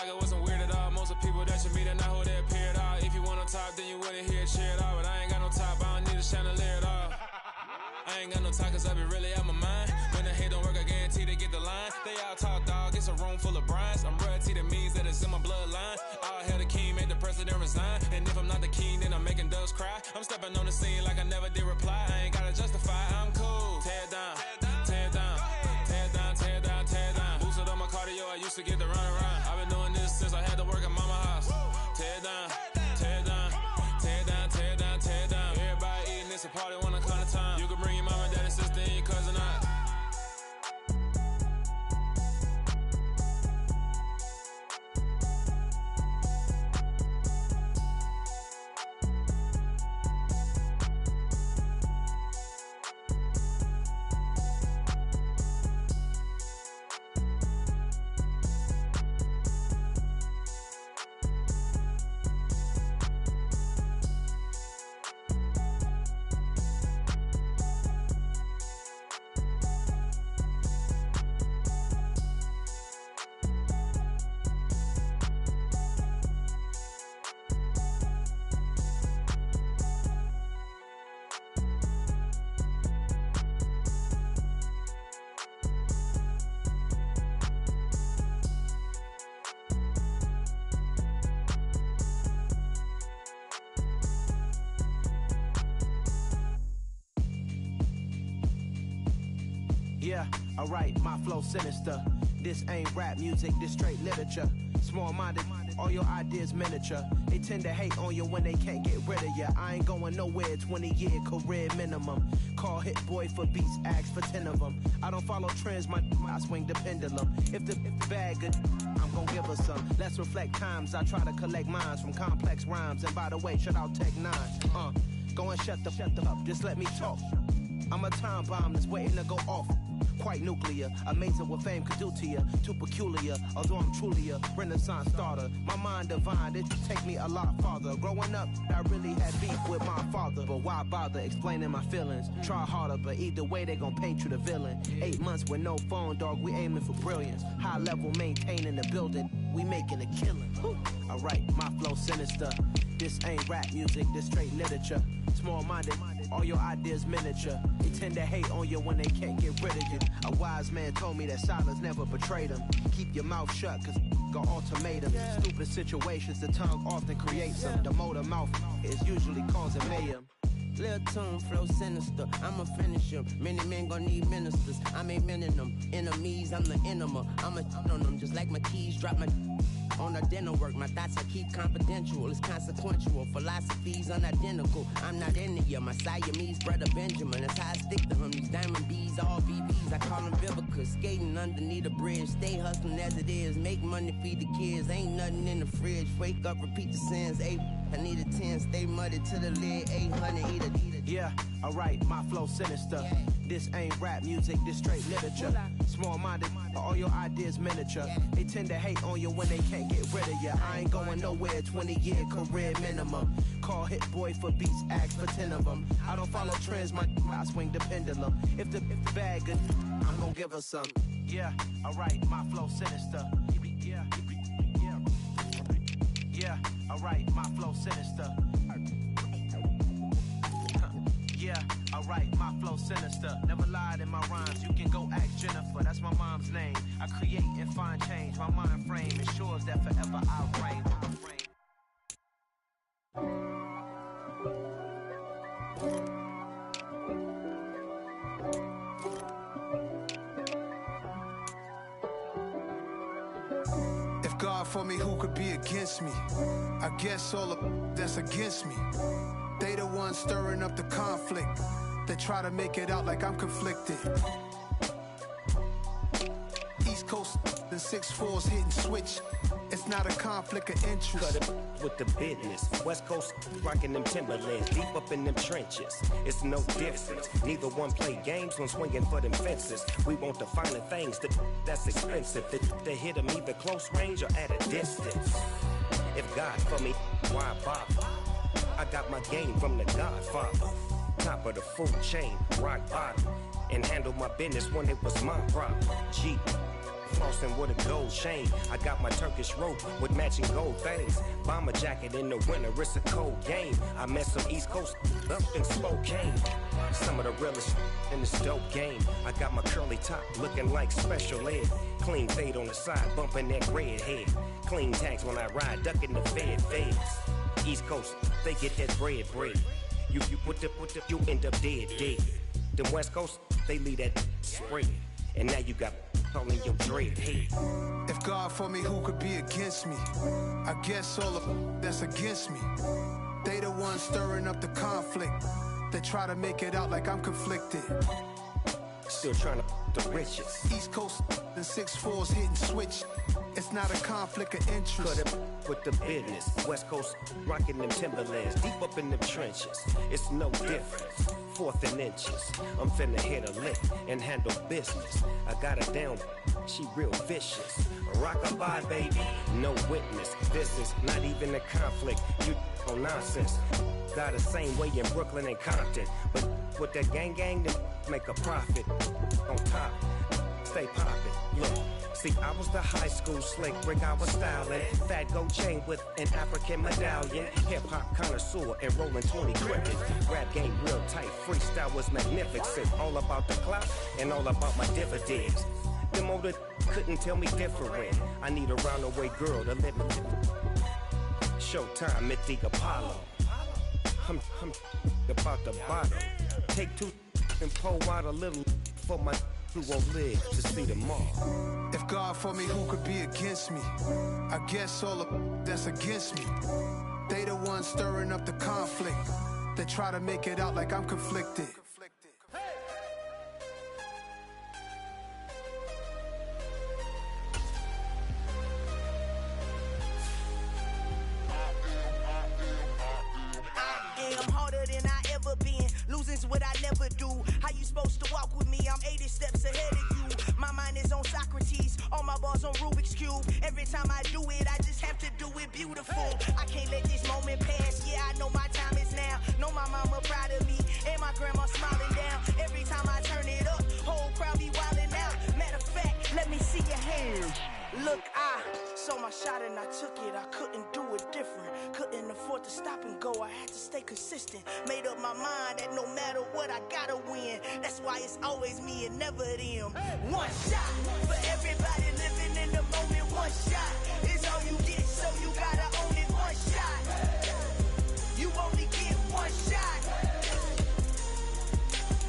like it wasn't weird at all. Most of the people that you meet are not who they appear at all. If you want on top, then you wouldn't hear a cheer at all. But I ain't got no top, I don't need a chandelier at all. I ain't got no talk, cause I be really out my mind. When the hate don't work, I guarantee they get the line. They all talk, dog, it's a room full of brines. I'm royalty, that means that it's in my bloodline. All hell the king, made the president resign. And if I'm not the king, then I'm making doves cry. I'm stepping on the scene like I never did reply. I ain't gotta justify, I'm cool. Tear it down, tear it down, tear it down, tear it down, tear it down. Boosted on my cardio, I used to get the run around. I've been doing this since I had to work at mama house. Tear it down, tear it down, tear it down, tear it down, tear it down. Everybody eating, it's a party when I come to time. You can bring your mama, daddy, sister, and your cousin out. Yeah, alright, my flow sinister. This ain't rap music, this straight literature. Small-minded, all your ideas miniature. They tend to hate on you when they can't get rid of you. I ain't going nowhere, 20-year career minimum. Call Hit Boy for beats, ask for 10 of them. I don't follow trends, I swing the pendulum. If the bag good, I'm gon' give her some. Let's reflect times, I try to collect minds from complex rhymes. And by the way, shout out Tech 9. Go and shut the up, just let me talk. I'm a time bomb that's waiting to go off. Quite nuclear, amazing what fame could do to you. Too peculiar, although I'm truly a renaissance starter. My mind divine, it should take me a lot farther. Growing up, I really had beef with my father. But why bother explaining my feelings? Try harder, but either way they gon' paint you the villain. 8 months with no phone, dog, we aiming for brilliance. High level maintaining the building, we making a killing. Alright, my flow sinister. This ain't rap music, this straight literature. Small-minded, all your ideas miniature. They tend to hate on you when they can't get rid of you. A wise man told me that silence never betrayed him. Keep your mouth shut, cause got ultimatums. Stupid situations, the tongue often creates them. The motor mouth is usually causing mayhem. Lil' tune, flow sinister, I'ma finish him. Many men gon' need ministers, I'm aiming them. Enemies, I'm the enema, I'ma on them. Just like my keys, drop my on the dental work. My thoughts I keep confidential, it's consequential. Philosophies unidentical, I'm not into you. My Siamese brother Benjamin, that's how I stick to him. These diamond bees, all BBs, I call them Vivica. Skating underneath a bridge, stay hustling as it is. Make money, feed the kids, ain't nothing in the fridge. Wake up, repeat the sins, I need a 10, stay muddy to the lid, 800, eat a. Yeah, alright, my flow sinister. This ain't rap music, this straight literature. Small-minded, all your ideas miniature. They tend to hate on you when they can't get rid of you. I ain't going nowhere, 20-year career minimum. Call Hit Boy for beats, ask for 10 of them. I don't follow trends, I swing the pendulum. If the bag good, I'm gon' give her some. Yeah, alright, my flow sinister. Yeah, alright, my flow sinister. Yeah, alright, my flow sinister. Never lied in my rhymes, you can go ask Jennifer. That's my mom's name. I create and find change. My mind frame ensures that forever I reign. If God for me, who could be against me? I guess all of that's against me. They the ones stirring up the conflict. They try to make it out like I'm conflicted. East Coast, the 6'4s hitting switch. It's not a conflict of interest. Cut it with the business. West Coast rocking them Timberlands, deep up in them trenches. It's no difference. Neither one play games when swinging for them fences. We want the finer things that's expensive. They hit them either close range or at a distance. If God for me, why bother? I got my game from the Godfather. Top of the food chain, rock bottom. And handle my business when it was my problem. G, flossing with a gold chain. I got my Turkish rope with matching gold things. Bomber jacket in the winter, it's a cold game. I met some East Coast up in Spokane. Some of the realest in this dope game. I got my curly top looking like special ed. Clean fade on the side, bumping that red head. Clean tags when I ride, ducking the feds. East Coast, they get that bread. You put the, you end up dead. Them West Coast, they leave that spread. And now you got all in your dread head. If God for me, who could be against me? I guess all of that's against me. They the ones stirring up the conflict. They try to make it out like I'm conflicted. Still trying to the riches. East Coast and 6'4's hitting switch. It's not a conflict of interest. Cut up with the business. West Coast rocking them Timberlands, deep up in them trenches. It's no difference. 4th and inches. I'm finna hit a lick and handle business. I got her down, she real vicious. Rock-a-bye, baby, no witness. This is not even a conflict. You on nonsense. Got the same way in Brooklyn and Compton. But with that gang, then make a profit. On top, stay poppin'. Look. See, I was the high school slick brick, I was styling. Fat gold chain with an African medallion. Hip-hop connoisseur and rolling 20 cricket. Rap game real tight, freestyle was magnificent. All about the clout and all about my dividends. Them older couldn't tell me different. I need a roundaway girl to let me. Showtime at the Apollo. I'm about the bottom. Take 2 and pour out a little for my who won't live to see tomorrow. If God for me, who could be against me? I guess all of that's against me. They the ones stirring up the conflict. They try to make it out like I'm conflicted. Losing's what I never do. How you supposed to walk with me? I'm 80 steps ahead of you. My mind is on Socrates, all my bars on Rubik's Cube. Every time I do it, I just have to do it beautiful. I can't let this moment pass. Yeah, I know my time is now. Know my mama proud of me, and my grandma smiling down. Every time I turn it up, whole crowd be wildin' out. Matter of fact, let me see your hands. Look, I saw my shot and I took it. I couldn't do it different. Couldn't afford to stop and go. I had to stay consistent. Made up my mind that no matter what, I gotta win. That's why it's always me and never them. One shot for everybody living in the moment. One shot is all you get, so you gotta own it. One shot. You only get one shot.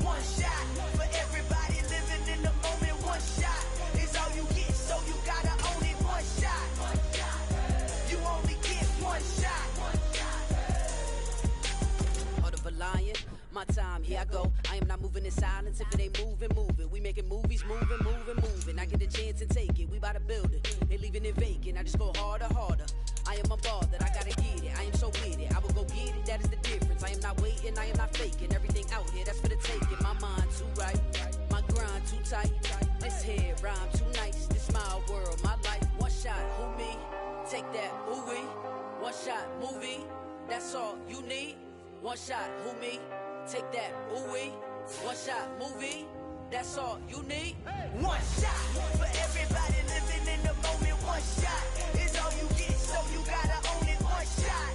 One shot for everybody living in the moment. One shot is all you get, so you gotta own it. One shot. You only get one shot. Heart of a lion, my time, here I go. I am not moving in silence. If it ain't moving, move it. We making movies, moving. I get a chance and take it. We bout to build it. They leaving it vacant. I just go harder. I am a ball that I gotta get it. I am so with it. I will go get it. That is the difference. I am not waiting. I am not faking. Everything out here, that's for the taking. My mind too right. My grind too tight. This head rhyme too nice. This my world, my life. One shot, who me? Take that, who we? One shot, movie. That's all you need. One shot, who me? Take that, who we? One shot, movie. That's all you need. One shot for everybody living in the moment. One shot is all you get, so you gotta own it. One shot.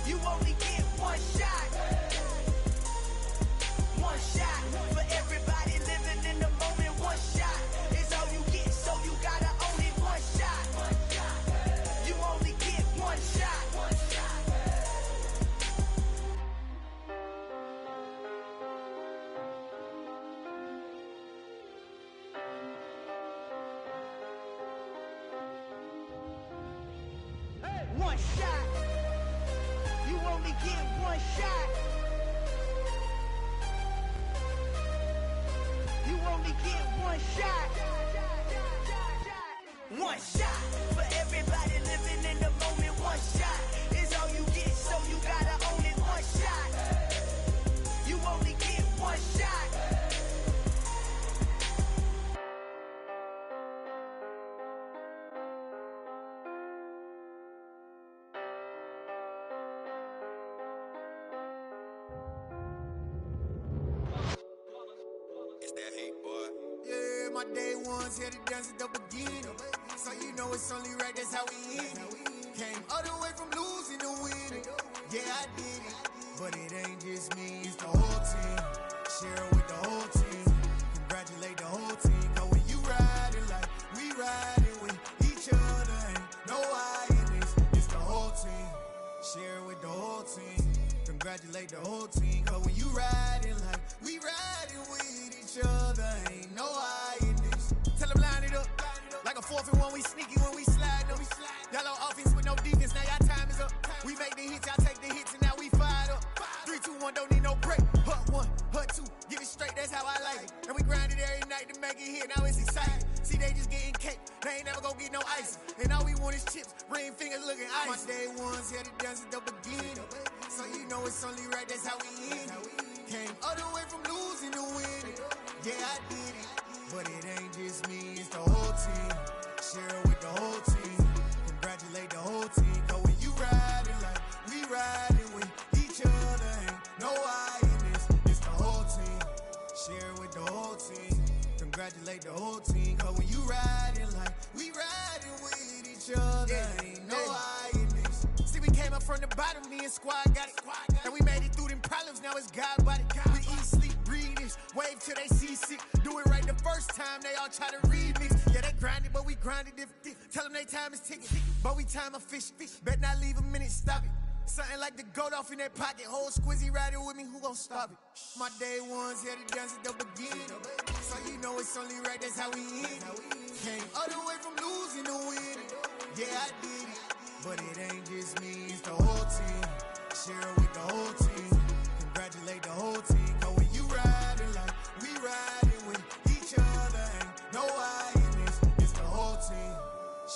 You only get one shot. One shot for everybody living in the moment. One shot is all you get, so you gotta own it. One shot. You only get one shot. One shot. You only get one shot. You only get one shot. One shot for everybody living in the moment. One shot is all you get, so you gotta own it. One shot. You only get one shot. It's that heat, boy. Yeah. day ones here to dance at the beginning. So you know it's only right, that's how we end it. Came all the way from losing to winning. Yeah, I did it. But it ain't just me, it's the whole team. Share it with the whole team. Congratulate the whole team. Cause when you riding like we riding with each other, ain't no I in this. It's the whole team. Share it with the whole team. Congratulate the whole team. Cause when you riding like we riding with each other, ain't no I in this. Tell them line it up. Like a 4th and 1, we sneaky when we slide them. Y'all on offense with no defense, now y'all time is up. We make the hits, y'all take the hits, and now we fired up. 3, 2, 1, don't need no break. Hut 1, hut 2, get it straight, that's how I like it. And we grind it every night to make it hit, now it's exciting. See, they just getting cake, they ain't never gonna get no ice. And all we want is chips, ring fingers looking ice. My day ones here to dance at the beginning. So you know it's only right, that's how we end it. Came all the way from losing to winning. Yeah, I did it. But it ain't just me, it's the whole team. Share it with the whole team. Congratulate the whole team. Cause when you riding like we riding with each other, ain't no I in this. It's the whole team. Share it with the whole team. Congratulate the whole team. Cause when you riding like we riding with each other, ain't no I in this. See, we came up from the bottom, me and squad got it. And we made it through them problems, now it's God body. We eat, sleep, breathe this, wave till they see sick. Do it right the first time, they all try to remix. Yeah, they grinded, but we grinded different. Tell them they time is ticking, but we time a fish. Bet not leave a minute, stop it. Something like the goat off in that pocket. Whole squizzy riding with me, who gon' stop it? My day ones here to dance at the beginning. So you know it's only right, that's how we end it. Came all the way from losing to winning. Yeah, I did it. But it ain't just me, it's the whole team. Share it with the whole team. Congratulate the whole team. Cause when you riding like we riding with each other, ain't no I in this. It's the whole team.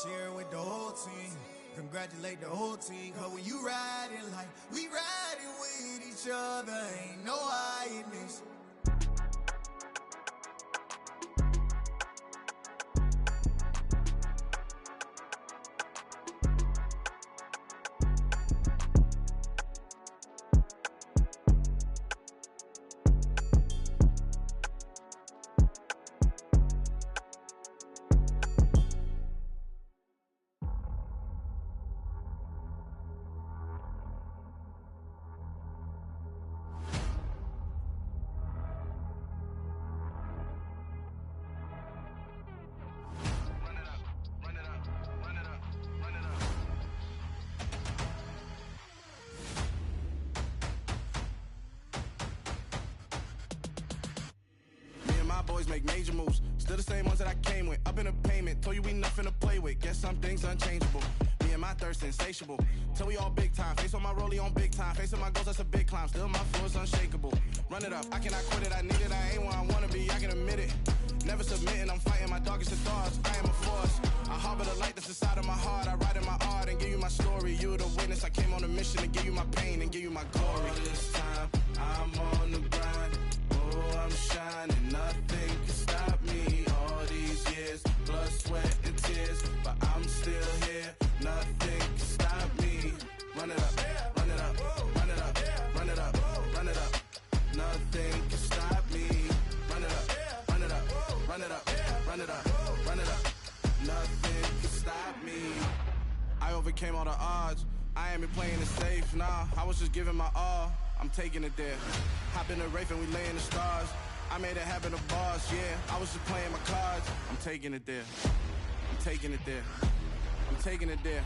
Share it with the whole team. Congratulate the whole team. Cause when you riding like we riding with each other, ain't no I in this. Boys make major moves, still the same ones that I came with. Up in a payment, told you we nothing to play with. Guess some things unchangeable. Me and my thirst insatiable. Till we all big time. Face on my rollie on big time. Face on my goals, that's a big climb. Still my floor is unshakable. Run it up, I cannot quit it. I need it, I ain't where I wanna be. I can admit it. Never submitting, I'm fighting my darkest of thoughts. I am a force. I harbor the light that's inside of my heart. I write in my art and give you my story. You the witness. I came on a mission to give you my pain and give you my glory. All this time, I'm on the grind. Oh, I'm shining. Nothing can stop me. All these years, blood, sweat, and tears. But I'm still here. Nothing can stop me. Run it up, run it up, run it up, run it up, run it up. Nothing can stop me. Run it up, run it up, run it up, run it up, run it up. Nothing can stop me. I overcame all the odds. I ain't been playing it safe, nah. I was just giving my all. I'm taking it there. Hop in the Wraith and we lay in the stars. I made it happen to bars, yeah. I was just playing my cards. I'm taking it there. I'm taking it there. I'm taking it there.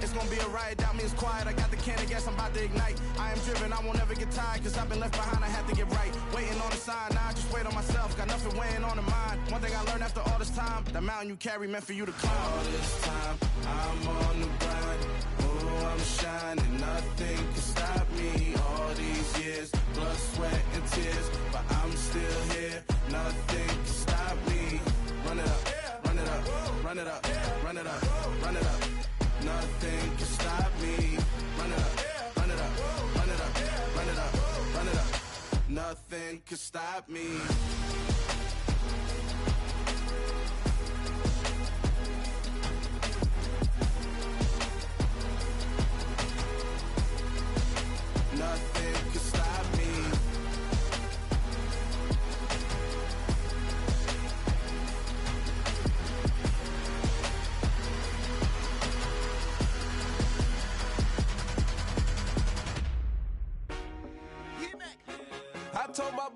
It's gonna be a riot, doubt me it's quiet. I got the can of gas, I'm about to ignite. I am driven, I won't ever get tired. Cause I've been left behind, I have to get right. Waiting on a sign, now I just wait on myself. Got nothing weighing on the mind. One thing I learned after all this time, that mountain you carry meant for you to climb. All this time, I'm on the grind. Oh, I'm shining, nothing can stop me. All these years, blood, sweat, and tears. But I'm still here, nothing can stop me. Run it up, run it up, run it up, run it up, run it up. Nothing can stop me. Run it up, run it up, run it up, run it up, run it up. Nothing can stop me. Nothing can stop me.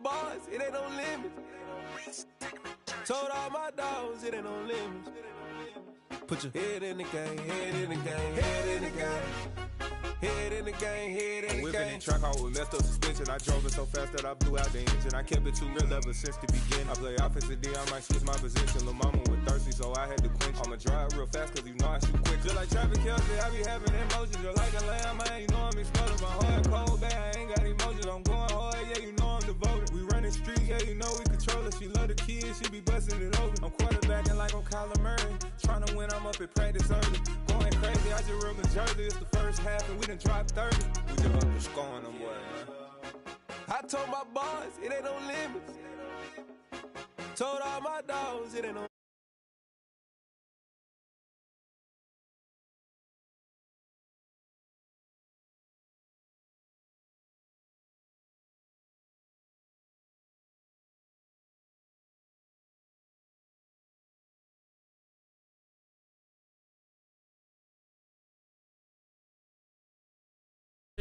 boys, it ain't no limits. Told all my dogs, it ain't no limits. Put your head in the game, head in the game, head in the game. Head in the game, head in the game. Whipping in track, I was messed up suspension. I drove it so fast that I blew out the engine. I kept it too real ever since the beginning. I play offensive D, I might switch my position. Lil' mama was thirsty, so I had to quench. I'ma drive real fast, cause you know I shoot quick. Just like Travis Kelce, I be having emotions. Just like a lamb, man, you know I'm exploding. My heart cold, bad, I ain't got emotions. I'm going hard, yeah, you know I'm devoted. We running street, yeah, you know we control it. She love the kids, she be busting it open. I'm quarterbacking like I'm Kyler Murray. Trying to win, I'm up at practice early. Going crazy, I just real the jersey. It's the first half, and we done dropped 30. We just up to scoring them, boy, man. I told my boys, it ain't no limits. Told all my dogs, it ain't no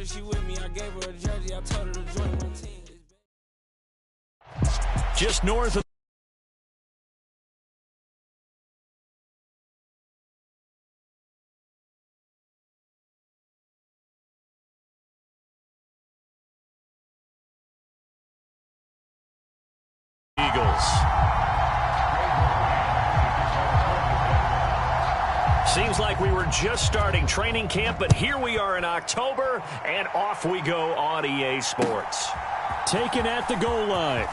She with me, I gave her a jersey, I told her to join my team. Just north of Eagles. Seems like we were just starting training camp, but here we are in October, and off we go on EA Sports. Taken at the goal line.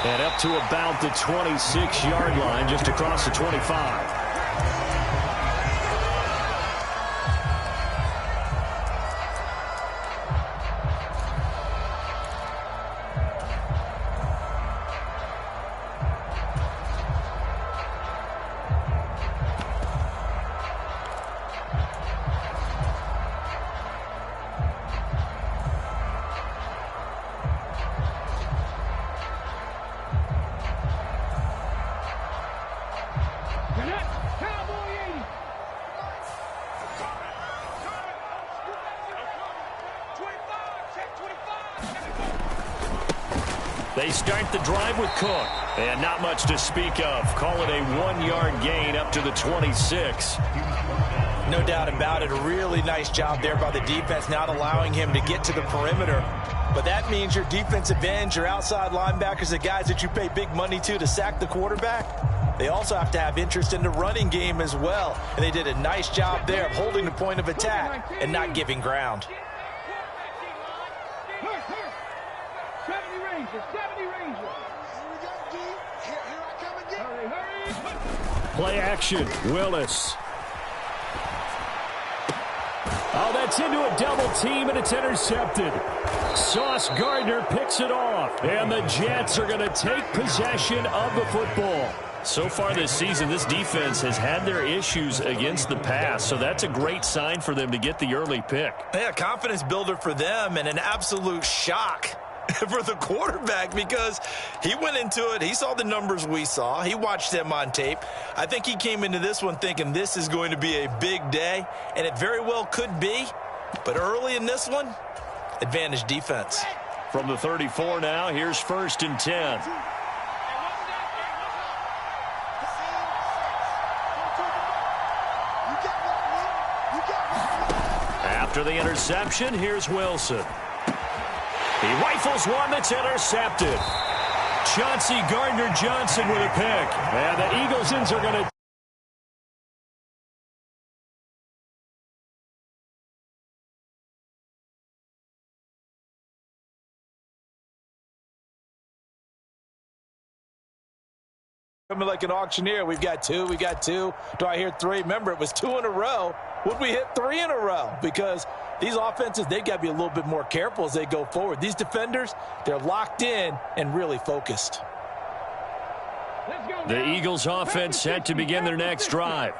And up to about the 26-yard line, just across the 25. They start the drive with Cook. And not much to speak of. Call it a 1-yard gain up to the 26. No doubt about it. A really nice job there by the defense, not allowing him to get to the perimeter. But that means your defensive ends, your outside linebackers, the guys that you pay big money to sack the quarterback, they also have to have interest in the running game as well. And they did a nice job there of holding the point of attack and not giving ground. 70 Rangers. Play action, Willis. Oh, that's into a double team, and it's intercepted. Sauce Gardner picks it off, and the Jets are going to take possession of the football. So far this season, this defense has had their issues against the pass, so that's a great sign for them to get the early pick. Yeah, confidence builder for them, and an absolute shock for the quarterback, because he went into it, he saw the numbers we saw, he watched them on tape. I think he came into this one thinking this is going to be a big day, and it very well could be, but early in this one, advantage defense. From the 34 now, here's 1st and 10. After the interception, here's Wilson. He rifles one that's intercepted. Chauncey Gardner-Johnson with a pick. And the Eaglesons are going to... Coming like an auctioneer. We've got two. Do I hear three? Remember, it was 2 in a row. Would we hit 3 in a row? Because these offenses, they got to be a little bit more careful as they go forward. These defenders, they're locked in and really focused. The Eagles offense set to begin their next drive.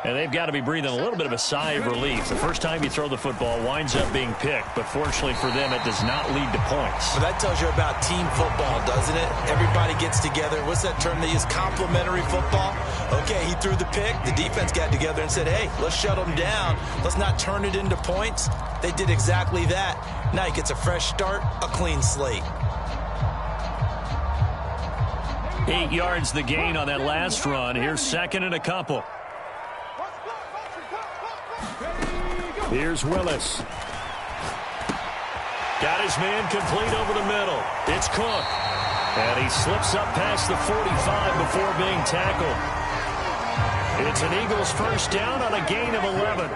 And they've got to be breathing a little bit of a sigh of relief. The first time you throw the football winds up being picked, but fortunately for them, it does not lead to points. Well, that tells you about team football, doesn't it? Everybody gets together. What's that term they use? Complementary football? Okay, he threw the pick. The defense got together and said, hey, let's shut them down. Let's not turn it into points. They did exactly that. Now he gets a fresh start, a clean slate. 8 yards the gain on that last run. Here's second and a couple. Here's Willis. Got his man complete over the middle. It's Cook. And he slips up past the 45 before being tackled. It's an Eagles first down on a gain of 11.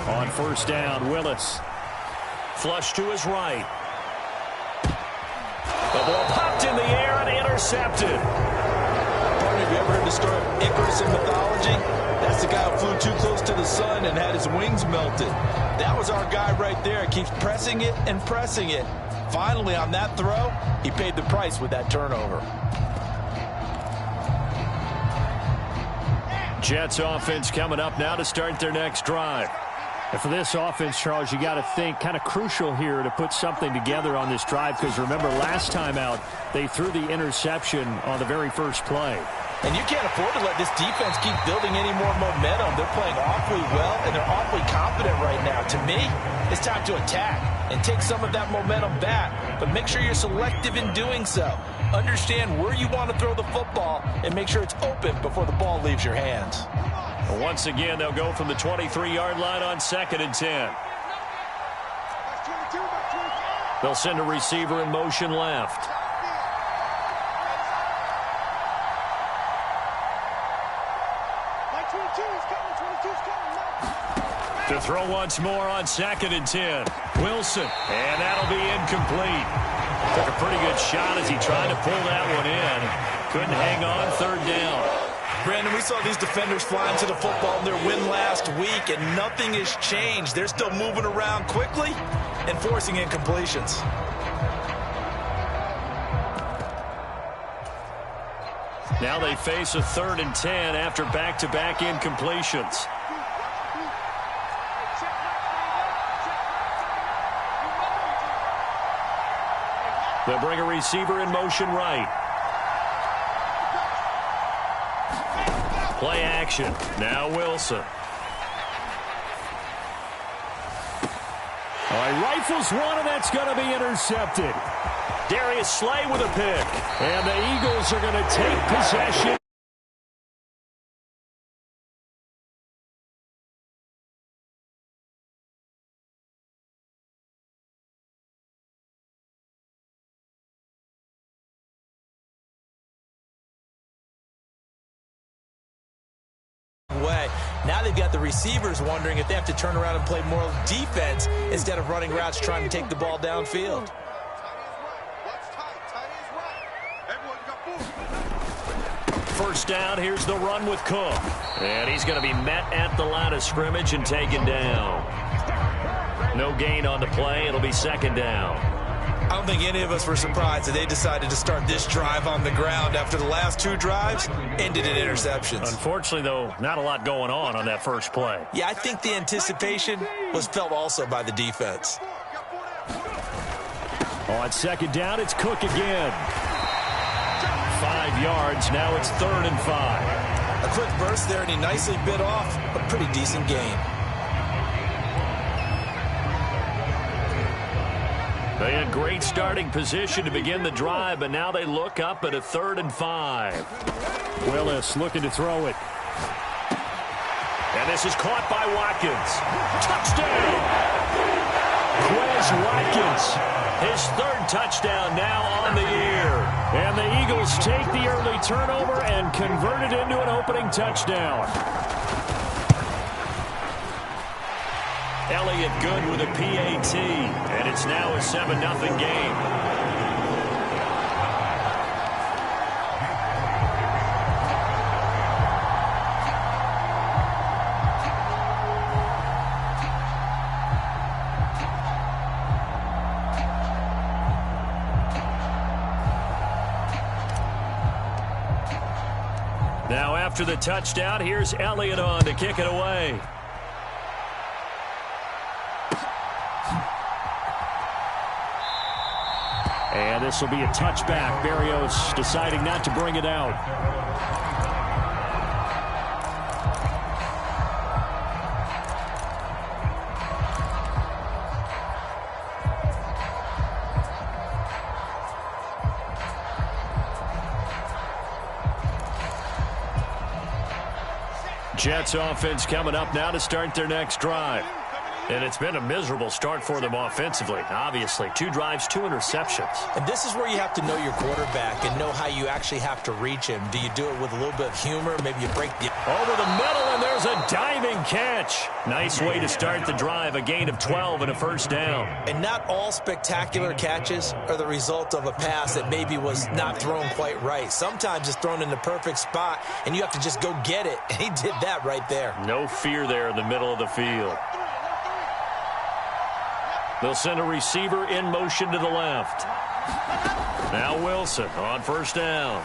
On first down, Willis. Flush to his right. The ball popped in the air and intercepted. Have you ever heard the story of Icarus in mythology? That's the guy who flew too close to the sun and had his wings melted. That was our guy right there. He keeps pressing it and pressing it. Finally, on that throw, he paid the price with that turnover. Jets offense coming up now to start their next drive. And for this offense, Charles, you got to think kind of crucial here to put something together on this drive, because remember last time out they threw the interception on the very first play. And you can't afford to let this defense keep building any more momentum. They're playing awfully well, and they're awfully confident right now. To me, it's time to attack and take some of that momentum back, but make sure you're selective in doing so. Understand where you want to throw the football and make sure it's open before the ball leaves your hands. Once again, they'll go from the 23-yard line on 2nd and 10. They'll send a receiver in motion left. To throw once more on 2nd and 10. Wilson, and that'll be incomplete. Took a pretty good shot as he tried to pull that one in. Couldn't hang on, 3rd down. Brandon, we saw these defenders flying to the football in their win last week, and nothing has changed. They're still moving around quickly and forcing incompletions. Now they face a 3rd and 10 after back-to-back incompletions. They'll bring a receiver in motion right. Play action. Now Wilson. All right, rifles one, and that's going to be intercepted. Darius Slay with a pick. And the Eagles are going to take possession. Now they've got the receivers wondering if they have to turn around and play more defense instead of running routes trying to take the ball downfield. First down, here's the run with Cook. And he's going to be met at the line of scrimmage and taken down. No gain on the play. It'll be 2nd down. I don't think any of us were surprised that they decided to start this drive on the ground after the last 2 drives ended in interceptions. Unfortunately, though, not a lot going on that first play. Yeah, I think the anticipation was felt also by the defense. On 2nd down, it's Cook again. 5 yards. Now it's 3rd and 5. A quick burst there, and he nicely bit off a pretty decent gain. They had great starting position to begin the drive, but now they look up at a 3rd and 5. Willis looking to throw it. And this is caught by Watkins. Touchdown! Quez Watkins, his 3rd touchdown now on the year. And the Eagles take the early turnover and convert it into an opening touchdown. Elliott good with a PAT, and it's now a 7-0 game. Now after the touchdown, here's Elliott on to kick it away. And this will be a touchback. Berrios deciding not to bring it out. Jets offense coming up now to start their next drive. And it's been a miserable start for them offensively. Obviously, 2 drives, 2 interceptions. And this is where you have to know your quarterback and know how you actually have to reach him. Do you do it with a little bit of humor? Maybe you break the... Over the middle, and there's a diving catch. Nice way to start the drive, a gain of 12 and a first down. And not all spectacular catches are the result of a pass that maybe was not thrown quite right. Sometimes it's thrown in the perfect spot, and you have to just go get it. And he did that right there. No fear there in the middle of the field. They'll send a receiver in motion to the left. Now Wilson on first down.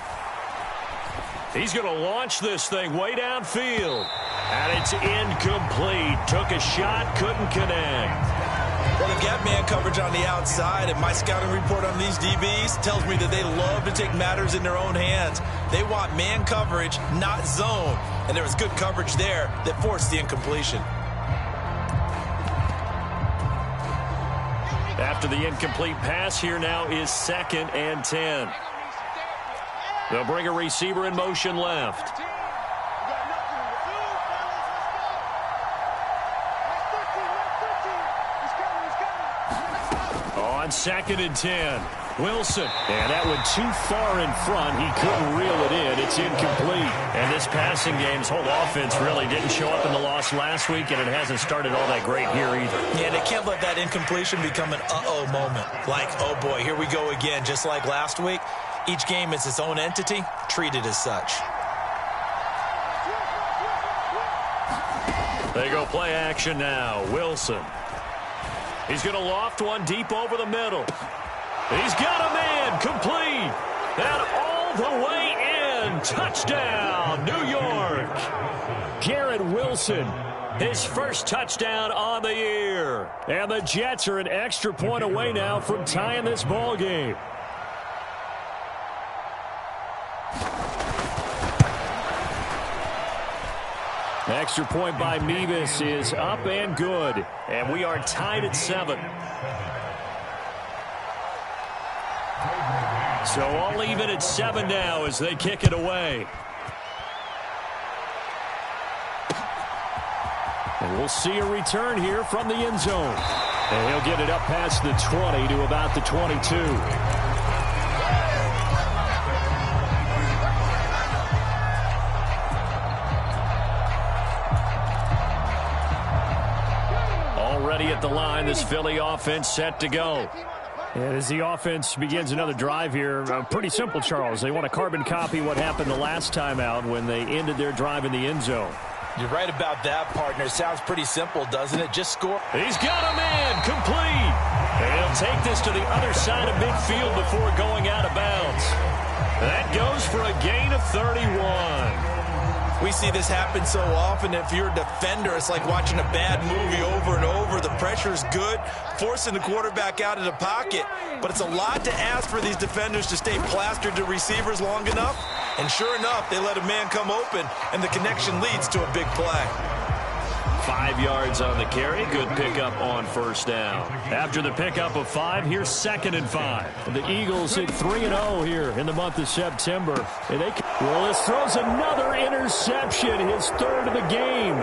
He's going to launch this thing way downfield. And it's incomplete. Took a shot, couldn't connect. Well, they've got man coverage on the outside, and my scouting report on these DBs tells me that they love to take matters in their own hands. They want man coverage, not zone. And there was good coverage there that forced the incompletion. After the incomplete pass, here now is 2nd and 10. They'll bring a receiver in motion left. On 2nd and 10. Wilson. And that went too far in front. He couldn't reel it in. It's incomplete. And this passing game's whole offense really didn't show up in the loss last week, and it hasn't started all that great here either. Yeah, they can't let that incompletion become an uh-oh moment. Like, oh boy, here we go again, just like last week. Each game is its own entity, treated as such. They go play action now. Wilson. He's going to loft one deep over the middle. He's got a man, complete, and all the way in. Touchdown, New York. Garrett Wilson, his first touchdown on the year. And the Jets are an extra point away now from tying this ball game. Extra point by Mevis is up and good. And we are tied at 7. So all even at 7 now as they kick it away. And we'll see a return here from the end zone. And he'll get it up past the 20 to about the 22. Already at the line, this Philly offense set to go. And as the offense begins another drive here, pretty simple, Charles. They want to carbon copy what happened the last time out when they ended their drive in the end zone. You're right about that, partner. It sounds pretty simple, doesn't it? Just score. He's got a man, complete. And he'll take this to the other side of midfield before going out of bounds. That goes for a gain of 31. We see this happen so often. If you're a defender, it's like watching a bad movie over and over. The pressure is good, forcing the quarterback out of the pocket. But it's a lot to ask for these defenders to stay plastered to receivers long enough. And sure enough, they let a man come open, and the connection leads to a big play. 5 yards on the carry. Good pickup on first down. After the pickup of 5, here's 2nd and 5. The Eagles hit 3-0 here in the month of September. And Willis throws another interception, his 3rd of the game.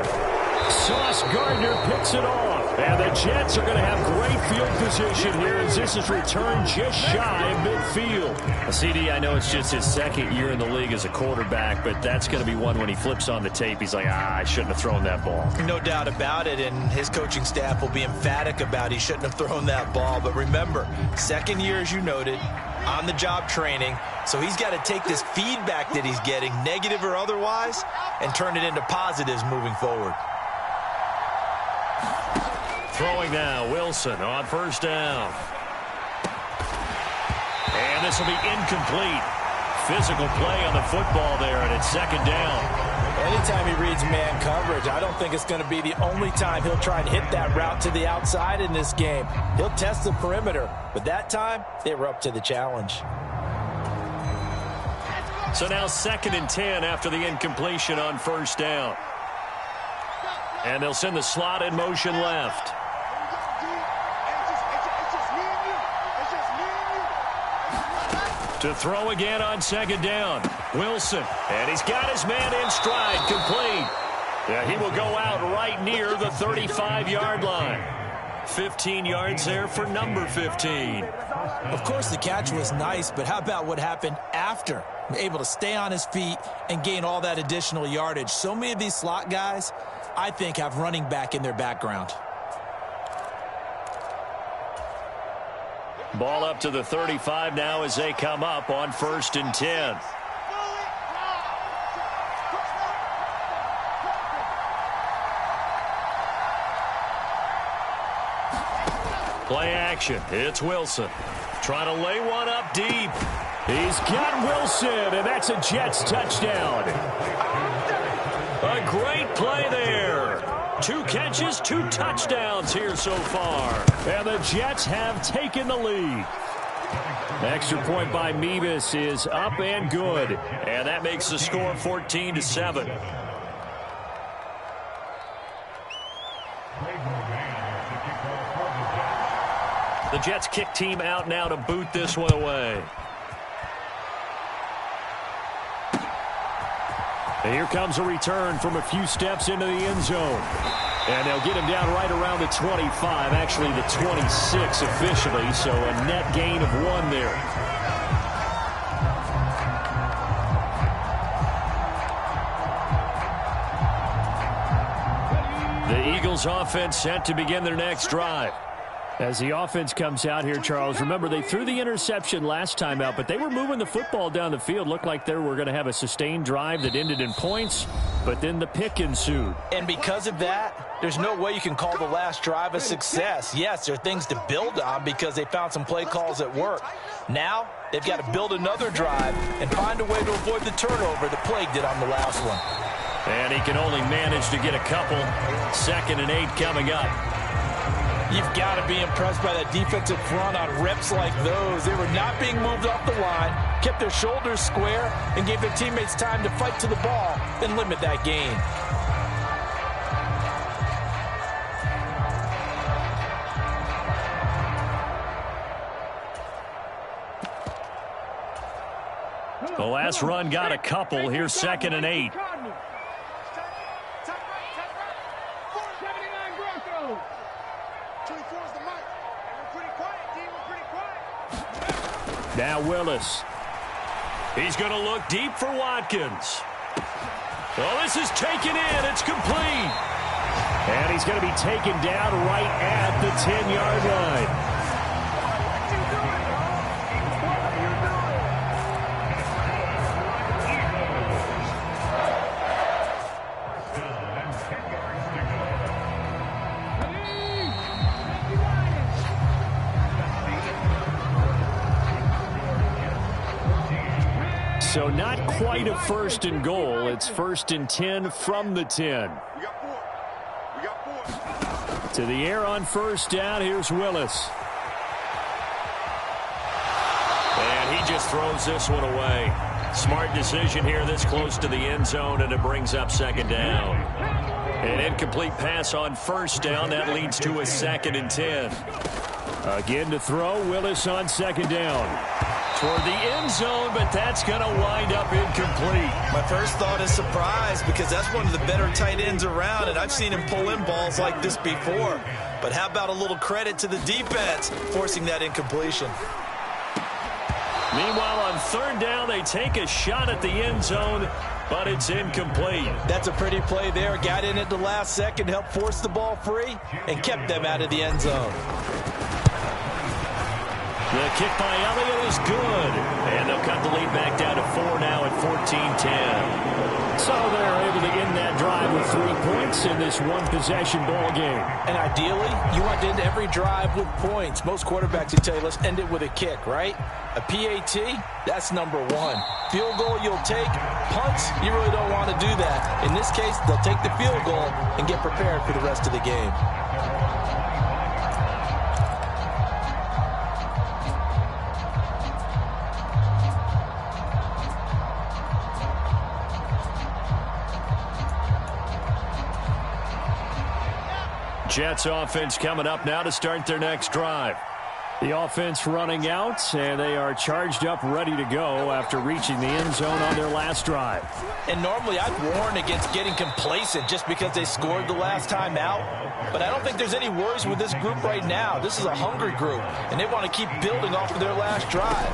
Sauce Gardner picks it off. And the Jets are going to have great field position here as this is returned just shy of midfield. CD, I know it's just his 2nd year in the league as a quarterback, but that's going to be one when he flips on the tape. He's like, I shouldn't have thrown that ball. No doubt about it, and his coaching staff will be emphatic about he shouldn't have thrown that ball. But remember, 2nd year, as you noted, on-the-job training, so he's got to take this feedback that he's getting, negative or otherwise, and turn it into positives moving forward. Throwing now, Wilson on first down. And this will be incomplete. physical play on the football there, and it's second down. Anytime he reads man coverage, I don't think it's going to be the only time he'll try and hit that route to the outside in this game. He'll test the perimeter, but that time they were up to the challenge. So now 2nd and 10 after the incompletion on first down. And they'll send the slot in motion left. To throw again on 2nd down. Wilson. And he's got his man in stride. Complete. Yeah, he will go out right near the 35-yard line. 15 yards there for number 15. Of course, the catch was nice, but how about what happened after? Able to stay on his feet and gain all that additional yardage. So many of these slot guys, I think, have running back in their background. Ball up to the 35 now as they come up on 1st and 10. Play action. It's Wilson. Trying to lay one up deep. He's got Wilson, and that's a Jets touchdown. A great play there. 2 catches, 2 touchdowns here so far. And the Jets have taken the lead. Extra point by Mevis is up and good. And that makes the score 14-7. The Jets kick team out now to boot this one away. And here comes a return from a few steps into the end zone. And they'll get him down right around the 25, actually the 26 officially, so a net gain of 1 there. The Eagles offense set to begin their next drive. As the offense comes out here, Charles, remember they threw the interception last time out, but they were moving the football down the field. Looked like they were going to have a sustained drive that ended in points, but then the pick ensued. And because of that, there's no way you can call the last drive a success. Yes, there are things to build on because they found some play calls that work. Now, they've got to build another drive and find a way to avoid the turnover that plagued it on the last one. And he can only manage to get a couple. 2nd and 8 coming up. You've got to be impressed by that defensive front on reps like those. They were not being moved off the line, kept their shoulders square, and gave their teammates time to fight to the ball and limit that gain. The last run got a couple. Here's 2nd and 8. Now Willis. He's going to look deep for Watkins. Well, this is taken in. It's complete. And he's going to be taken down right at the 10-yard line. So not quite a 1st and goal. It's 1st and 10 from the 10. To the air on 1st down. Here's Willis. And he just throws this one away. Smart decision here this close to the end zone, and it brings up 2nd down. An incomplete pass on 1st down. That leads to a 2nd and 10. Again to throw. Willis on 2nd down. Toward the end zone, but that's going to wind up incomplete. My first thought is surprise because that's one of the better tight ends around, and I've seen him pull in balls like this before. But how about a little credit to the defense forcing that incompletion? Meanwhile, on 3rd down, they take a shot at the end zone, but it's incomplete. That's a pretty play there. Got in at the last second, helped force the ball free, and kept them out of the end zone. The kick by Elliott is good. And they'll cut the lead back down to 4 now at 14-10. So they're able to end that drive with 3 points in this one-possession ball game. And ideally, you want to end every drive with points. Most quarterbacks would tell you, let's end it with a kick, right? A PAT, that's number 1. Field goal you'll take. Punts, you really don't want to do that. In this case, they'll take the field goal and get prepared for the rest of the game. Jets offense coming up now to start their next drive. The offense running out, and they are charged up, ready to go after reaching the end zone on their last drive. And normally I'd warn against getting complacent just because they scored the last time out. But I don't think there's any worries with this group right now. This is a hungry group, and they want to keep building off of their last drive.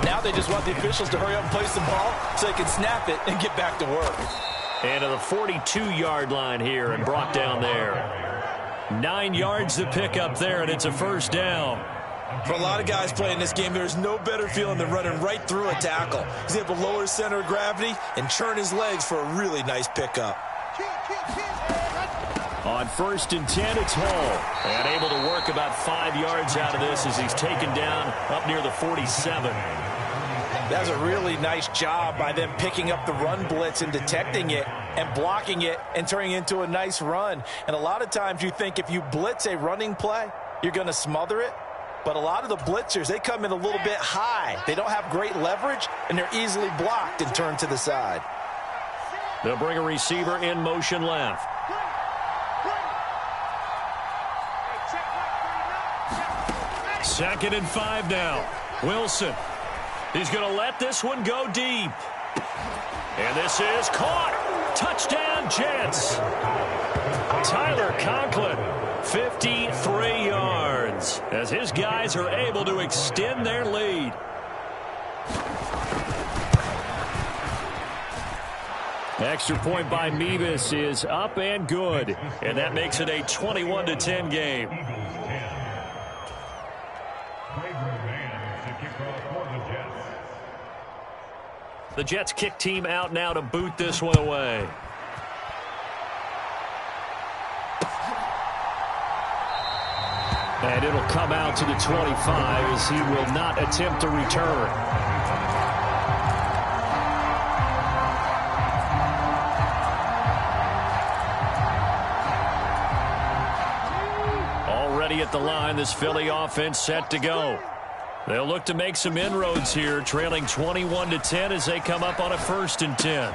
Now they just want the officials to hurry up and place the ball so they can snap it and get back to work. And to the 42-yard line here and brought down there. 9 yards to pick up there, and it's a first down. For a lot of guys playing this game, there's no better feeling than running right through a tackle. He's able to lower his center of gravity and churn his legs for a really nice pickup. On 1st and 10, it's Hall. And able to work about 5 yards out of this as he's taken down up near the 47. That's a really nice job by them picking up the run blitz and detecting it and blocking it and turning it into a nice run. And a lot of times you think if you blitz a running play, you're going to smother it. But a lot of the blitzers, they come in a little bit high. They don't have great leverage, and they're easily blocked and turned to the side. They'll bring a receiver in motion left. Second and 5 now. Wilson. He's going to let this one go deep. And this is caught. Touchdown, Jets. Tyler Conklin, 53 yards, as his guys are able to extend their lead. Extra point by Mevis is up and good, and that makes it a 21-10 game. The Jets kick team out now to boot this one away. And it'll come out to the 25 as he will not attempt to return. Already at the line, this Philly offense set to go. They'll look to make some inroads here, trailing 21-10 as they come up on a 1st and 10.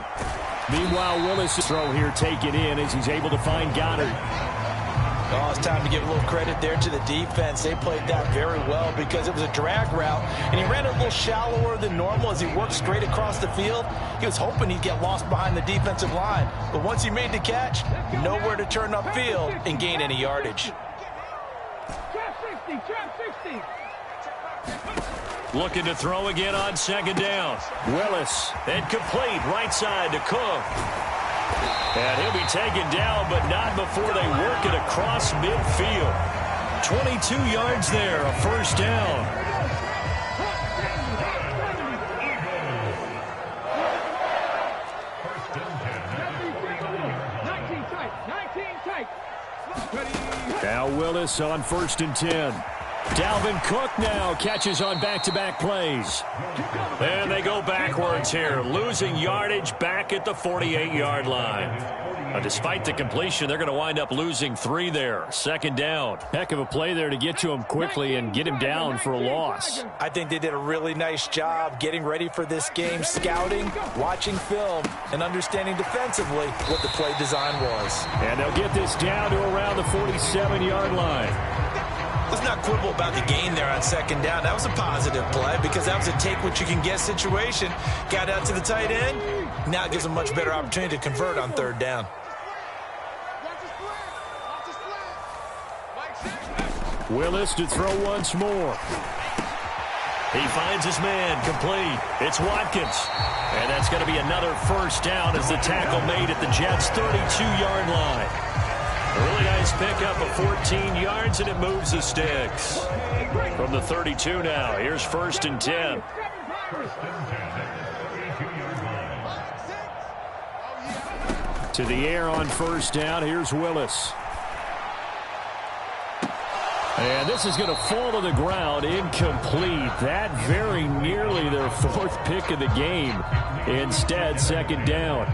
Meanwhile, Willis' throw here taken in as he's able to find Goddard. Oh, it's time to give a little credit there to the defense. They played that very well because it was a drag route, and he ran it a little shallower than normal as he worked straight across the field. He was hoping he'd get lost behind the defensive line, but once he made the catch, nowhere to turn upfield and gain any yardage. Looking to throw again on 2nd down. Willis, incomplete, right side to Cook. And he'll be taken down, but not before they work it across midfield. 22 yards there, a 1st down. Now Willis on 1st and 10. Dalvin Cook now catches on back-to-back plays. And they go backwards here, losing yardage back at the 48-yard line. Despite the completion, they're going to wind up losing 3 there. 2nd down. Heck of a play there to get to him quickly and get him down for a loss. I think they did a really nice job getting ready for this game, scouting, watching film, and understanding defensively what the play design was. And they'll get this down to around the 47-yard line. Let's not quibble about the gain there on 2nd down. That was a positive play because that was a take-what-you-can-get situation. Got out to the tight end. Now it gives them a much better opportunity to convert on 3rd down. Willis to throw once more. He finds his man, complete. It's Watkins. And that's going to be another 1st down as the tackle made at the Jets' 32-yard line. A really nice pickup of 14 yards, and it moves the sticks. From the 32 now, here's 1st and 10. To the air on 1st down, here's Willis. And this is going to fall to the ground, incomplete. That very nearly their 4th pick of the game. Instead, 2nd down.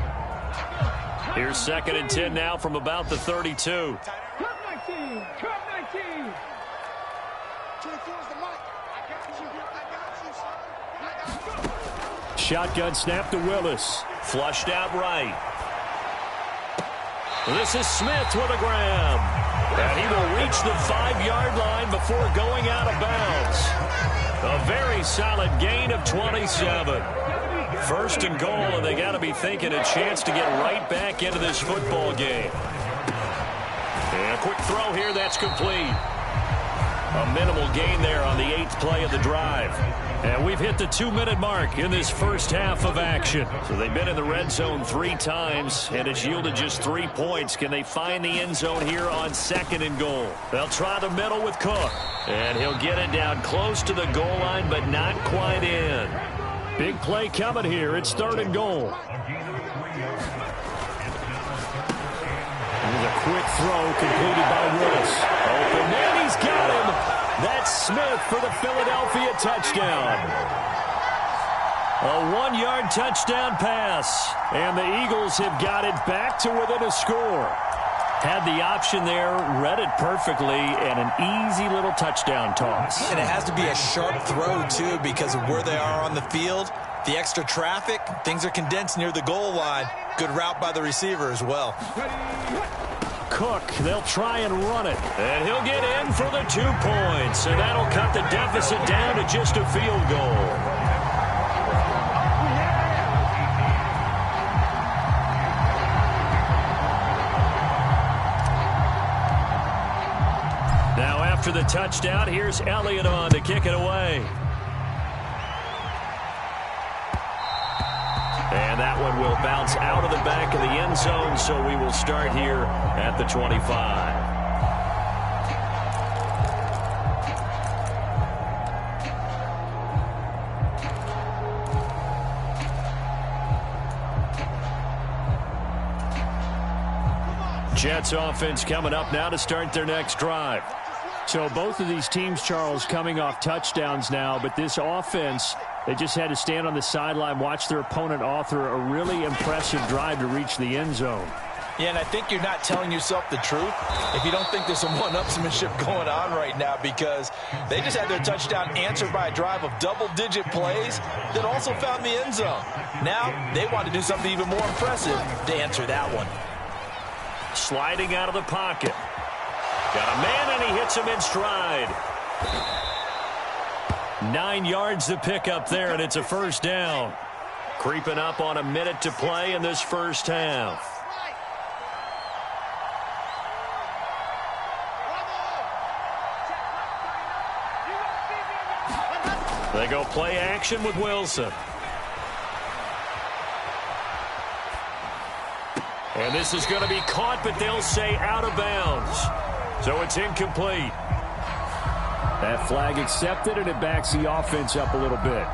Here's 2nd and 10 now from about the 32. Shotgun snap to Willis. Flushed out right. This is Smith with a grab. And he will reach the 5-yard line before going out of bounds. A very solid gain of 27. 1st and goal, and they got to be thinking a chance to get right back into this football game. And a quick throw here, that's complete. A minimal gain there on the 8th play of the drive. And we've hit the 2-minute mark in this first half of action. So they've been in the red zone 3 times, and it's yielded just 3 points. Can they find the end zone here on 2nd and goal? They'll try the middle with Cook. And he'll get it down close to the goal line, but not quite in. Big play coming here. It's 3rd and goal. There's a quick throw completed by Willis. Open man, he's got him. That's Smith for the Philadelphia touchdown. A 1-yard touchdown pass. And the Eagles have got it back to within a score. Had the option there, read it perfectly, and an easy little touchdown toss. And it has to be a sharp throw, too, because of where they are on the field. The extra traffic, things are condensed near the goal line. Good route by the receiver as well. Cook, they'll try and run it. And he'll get in for the 2 points. And that'll cut the deficit down to just a field goal. Now after the touchdown, here's Elliott on to kick it away. And that one will bounce out of the back of the end zone, so we will start here at the 25. Jets offense coming up now to start their next drive. So both of these teams, Charles, coming off touchdowns now, but this offense, they just had to stand on the sideline, watch their opponent author a really impressive drive to reach the end zone. Yeah, and I think you're not telling yourself the truth if you don't think there's some one-upsmanship going on right now, because they just had their touchdown answered by a drive of double-digit plays that also found the end zone. Now they want to do something even more impressive to answer that one. Sliding out of the pocket. Got a man, and he hits him in stride. 9 yards to pick up there, and it's a 1st down. Creeping up on a minute to play in this first half. They go play action with Wilson. And this is going to be caught, but they'll say out of bounds. So it's incomplete. That flag accepted, and it backs the offense up a little bit.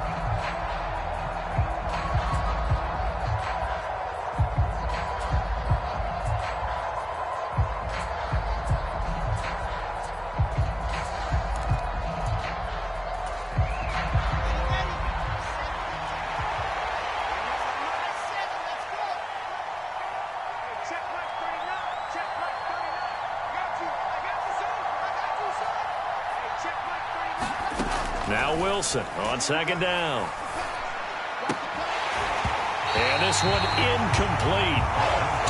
Now Wilson on 2nd down. And this one incomplete.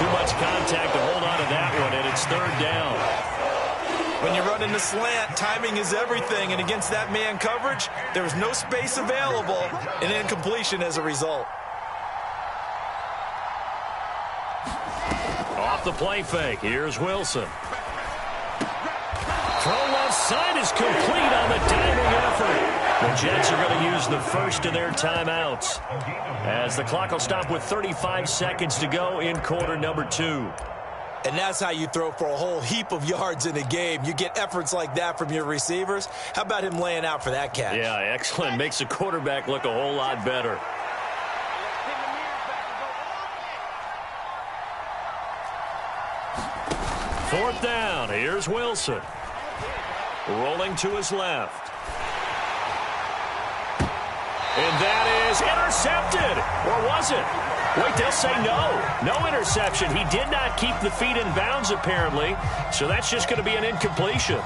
Too much contact to hold on to that one, and it's 3rd down. When you run in the slant, timing is everything, and against that man coverage, there was no space available, and incompletion as a result. Off the play fake, here's Wilson. Throw left side is complete on the diving effort. The Jets are going to use the first of their timeouts, as the clock will stop with 35 seconds to go in quarter number 2. And that's how you throw for a whole heap of yards in a game. You get efforts like that from your receivers. How about him laying out for that catch? Yeah, excellent. Makes the quarterback look a whole lot better. Fourth down. Here's Wilson. Rolling to his left. And that is intercepted. Or was it? Wait, they'll say no. No interception. He did not keep the feet in bounds, apparently. So that's just going to be an incompletion.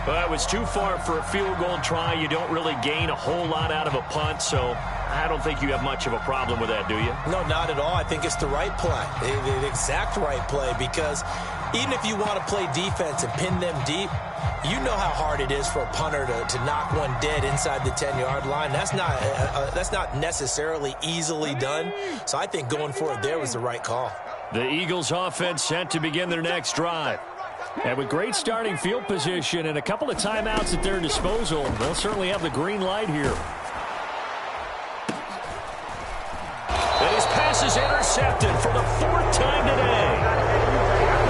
Well, it was too far for a field goal try. You don't really gain a whole lot out of a punt, so I don't think you have much of a problem with that, do you? No, not at all. I think it's the right play, the exact right play, because even if you want to play defense and pin them deep, you know how hard it is for a punter to knock one dead inside the 10-yard line. That's not necessarily easily done. So I think going for it there was the right call. The Eagles offense set to begin their next drive. And with great starting field position and a couple of timeouts at their disposal, they'll certainly have the green light here. And his pass is intercepted for the fourth time today.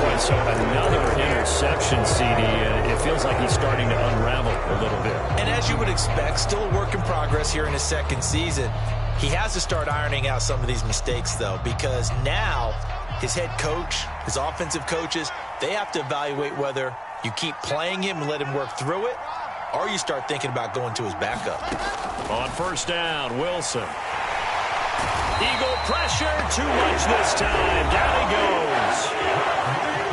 Boy, so another interception, CD, and it feels like he's starting to unravel a little bit. And as you would expect, still a work in progress here in his second season. He has to start ironing out some of these mistakes, though, because now his head coach, his offensive coaches, they have to evaluate whether you keep playing him and let him work through it, or you start thinking about going to his backup. On first down, Wilson. Eagle pressure, too much this time. Down he goes.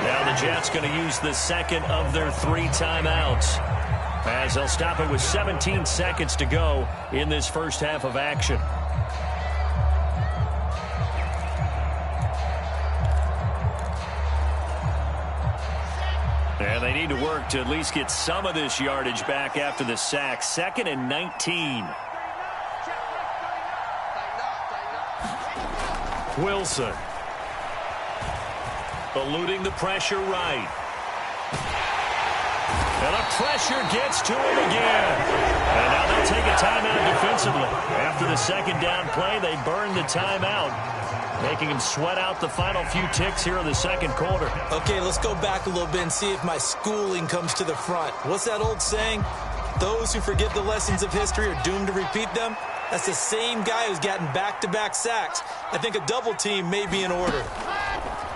Now the Jets going to use the second of their 3 timeouts, as they'll stop it with 17 seconds to go in this first half of action. And they need to work to at least get some of this yardage back after the sack. 2nd and 19. Wilson. Eluding the pressure right. And the pressure gets to him again. And now they'll take a timeout defensively. After the second down play, they burn the timeout, making him sweat out the final few ticks here in the second quarter. Okay, let's go back a little bit and see if my schooling comes to the front. What's that old saying? Those who forget the lessons of history are doomed to repeat them. That's the same guy who's gotten back-to-back sacks. I think a double team may be in order.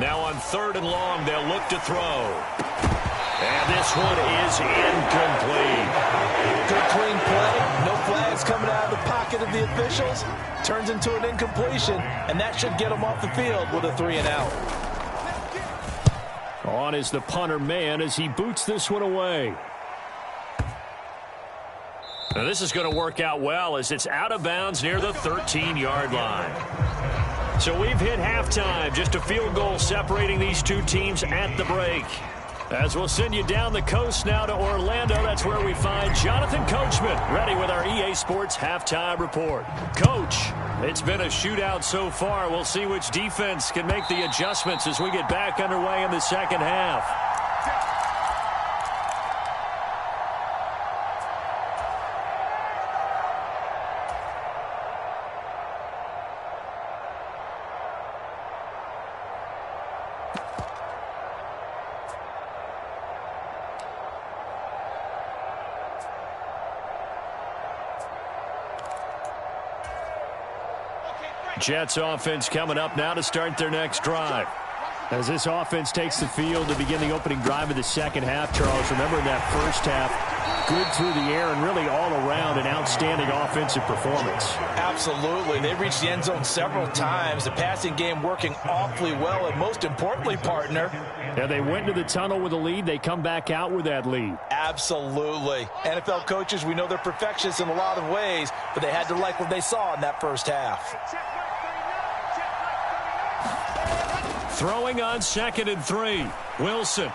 Now on 3rd and long, they'll look to throw. And this one is incomplete. Good clean play. No flags coming out of the pocket of the officials. Turns into an incompletion, and that should get him off the field with a 3-and-out. On is the punter man as he boots this one away. Now this is going to work out well as it's out of bounds near the 13-yard line. So we've hit halftime. Just a field goal separating these two teams at the break. As we'll send you down the coast now to Orlando, that's where we find Jonathan Coachman, ready with our EA Sports Halftime Report. Coach, it's been a shootout so far. We'll see which defense can make the adjustments as we get back underway in the second half. Jets offense coming up now to start their next drive. As this offense takes the field to begin the opening drive of the second half, Charles, remember in that first half, good through the air and really all around an outstanding offensive performance. Absolutely. They reached the end zone several times. The passing game working awfully well, and most importantly, partner. Yeah, they went to the tunnel with a lead. They come back out with that lead. Absolutely. NFL coaches, we know they're perfectionists in a lot of ways, but they had to like what they saw in that first half. Throwing on 2nd and 3. Wilson.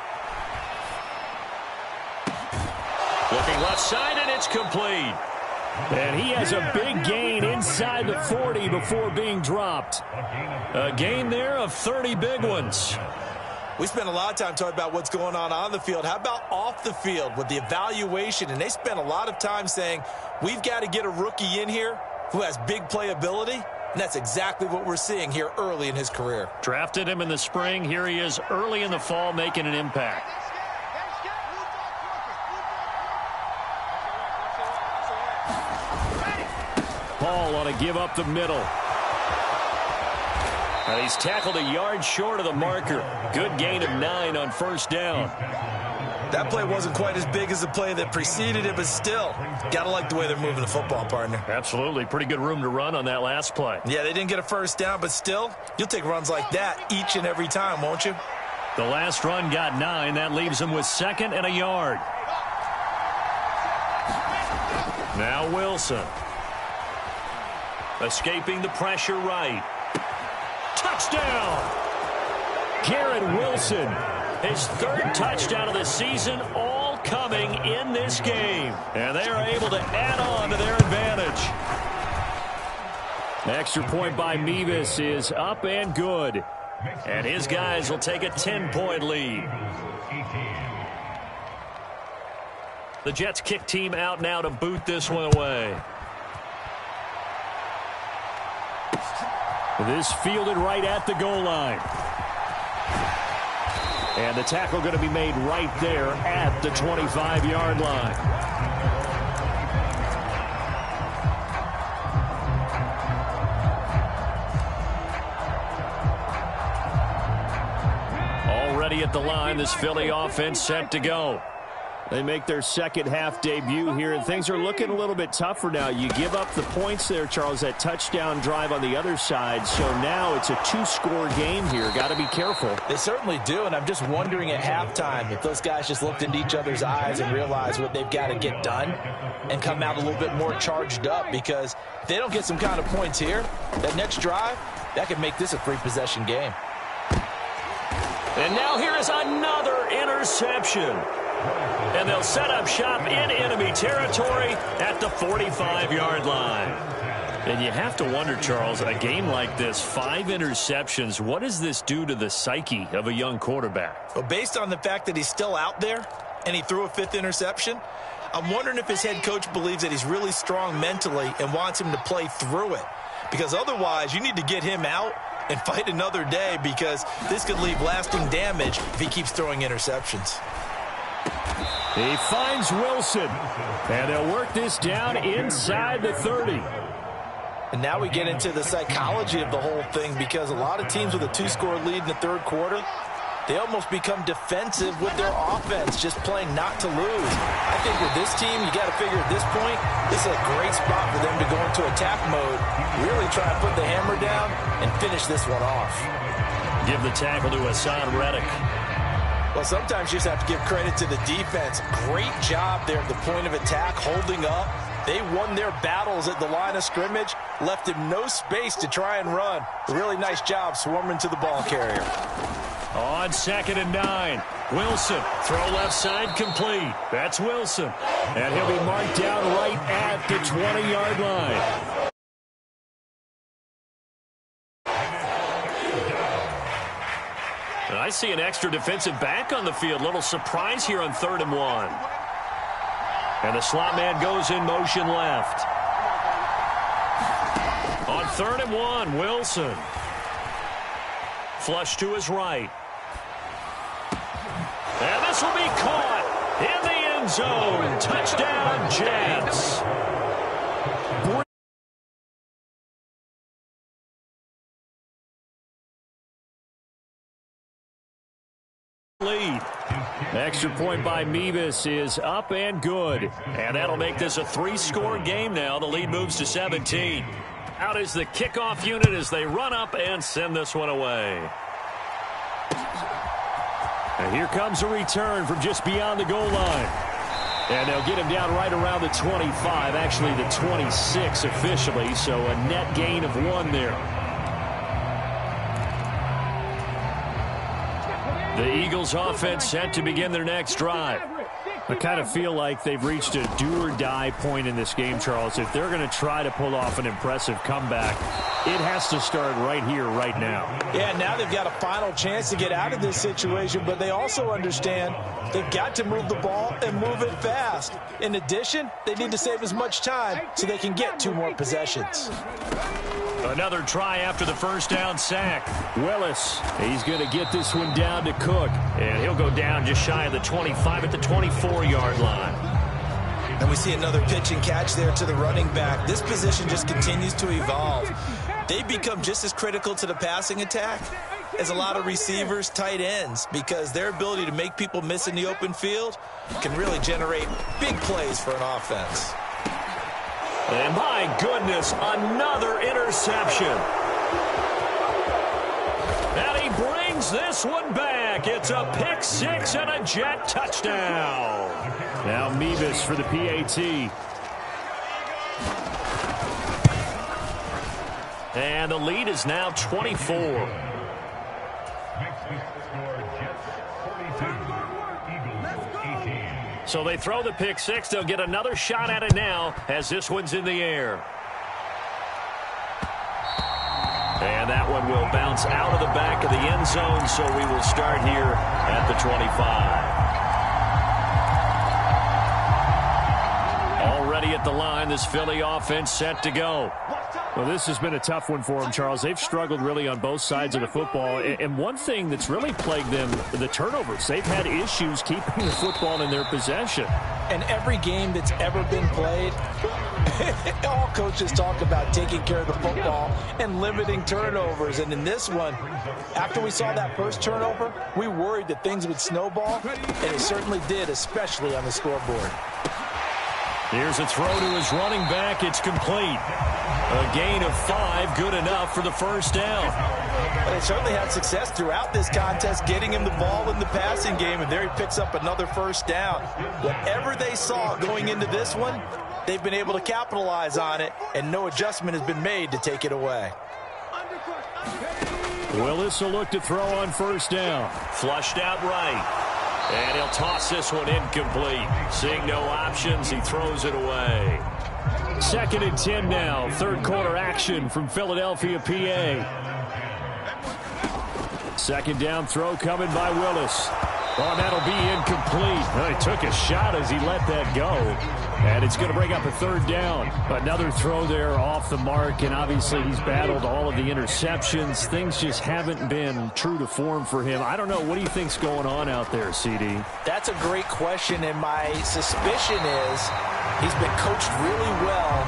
Looking left side, and it's complete. And he has a big gain inside the 40 before being dropped. A gain there of 30 big ones. We spent a lot of time talking about what's going on the field. How about off the field with the evaluation? And they spent a lot of time saying, we've got to get a rookie in here who has big playability. And that's exactly what we're seeing here early in his career. Drafted him in the spring. Here he is early in the fall making an impact. Paul on a give up the middle. And he's tackled a yard short of the marker. Good gain of 9 on first down. That play wasn't quite as big as the play that preceded it, but still, got to like the way they're moving the football, partner. Absolutely. Pretty good room to run on that last play. Yeah, they didn't get a first down, but still, you'll take runs like that each and every time, won't you? The last run got 9. That leaves him with 2nd and a yard. Now Wilson. Escaping the pressure right. Touchdown! Garrett Wilson. His 3rd touchdown of the season, all coming in this game. And they are able to add on to their advantage. Extra point by Mevis is up and good. And his guys will take a 10-point lead. The Jets kick team out now to boot this one away. This fielded right at the goal line. And the tackle going to be made right there at the 25-yard line. Already at the line, this Philly offense set to go. They make their second half debut here, and things are looking a little bit tougher now. You give up the points there, Charles, that touchdown drive on the other side. So now it's a 2-score game here. Got to be careful. They certainly do, and I'm just wondering at halftime if those guys just looked into each other's eyes and realized what they've got to get done and come out a little bit more charged up, because if they don't get some kind of points here, that next drive, that could make this a 3-possession game. And now here is another interception. And they'll set up shop in enemy territory at the 45-yard line. And you have to wonder, Charles, a game like this, 5 interceptions, what does this do to the psyche of a young quarterback? Well, based on the fact that he's still out there and he threw a 5th interception, I'm wondering if his head coach believes that he's really strong mentally and wants him to play through it. Because otherwise, you need to get him out and fight another day, because this could leave lasting damage if he keeps throwing interceptions. He finds Wilson, and they'll work this down inside the 30. And now we get into the psychology of the whole thing, because a lot of teams with a 2-score lead in the 3rd quarter, they almost become defensive with their offense, just playing not to lose. I think with this team, you got to figure at this point, this is a great spot for them to go into attack mode, really try to put the hammer down and finish this one off. Give the tackle to Hassan Reddick. Well, sometimes you just have to give credit to the defense. Great job there at the point of attack, holding up. They won their battles at the line of scrimmage, left him no space to try and run. A really nice job swarming to the ball carrier. On 2nd and 9, Wilson, throw left side complete. That's Wilson. And he'll be marked down right at the 20-yard line. And I see an extra defensive back on the field. Little surprise here on 3rd and 1. And the slot man goes in motion left. On 3rd and 1, Wilson. Flush to his right. And this will be caught in the end zone. Touchdown, Jets. Lead. Extra point by Mevis is up and good. And that'll make this a 3-score game now. The lead moves to 17. Out is the kickoff unit as they run up and send this one away. And here comes a return from just beyond the goal line. And they'll get him down right around the 25, actually the 26 officially, so a net gain of 1 there. The Eagles offense set to begin their next drive. I kind of feel like they've reached a do-or-die point in this game, Charles. If they're going to try to pull off an impressive comeback, it has to start right here, right now. Yeah, now they've got a final chance to get out of this situation, but they also understand they've got to move the ball and move it fast. In addition, they need to save as much time so they can get 2 more possessions. Another try after the first down sack. Willis, he's going to get this one down to Cook. And he'll go down just shy of the 25 at the 24-yard line. And we see another pitch and catch there to the running back. This position just continues to evolve. They become just as critical to the passing attack as a lot of receivers, tight ends, because their ability to make people miss in the open field can really generate big plays for an offense. And my goodness, another interception. And he brings this one back. It's a pick six and a Jet touchdown. Now Mevis for the PAT. And the lead is now 24. So they throw the pick six. They'll get another shot at it now as this one's in the air. And that one will bounce out of the back of the end zone, so we will start here at the 25. Already at the line, this Philly offense set to go. Well, this has been a tough one for them, Charles. They've struggled really on both sides of the football. And one thing that's really plagued them, the turnovers. They've had issues keeping the football in their possession. And every game that's ever been played, all coaches talk about taking care of the football and limiting turnovers. And in this one, after we saw that first turnover, we worried that things would snowball, and it certainly did, especially on the scoreboard. Here's a throw to his running back. It's complete. A gain of 5, good enough for the first down. They certainly had success throughout this contest, getting him the ball in the passing game, and there he picks up another first down. Whatever they saw going into this one, they've been able to capitalize on it, and no adjustment has been made to take it away. Willis will look to throw on first down. Flushed out right. And he'll toss this one incomplete. Seeing no options, he throws it away. 2nd and 10 now. Third quarter action from Philadelphia, PA. Second down throw coming by Willis. Oh, that'll be incomplete. Well, he took a shot as he let that go. And it's going to bring up a third down. Another throw there off the mark, and obviously he's battled all of the interceptions. Things just haven't been true to form for him. I don't know. What do you think's going on out there, CD? That's a great question, and my suspicion is he's been coached really well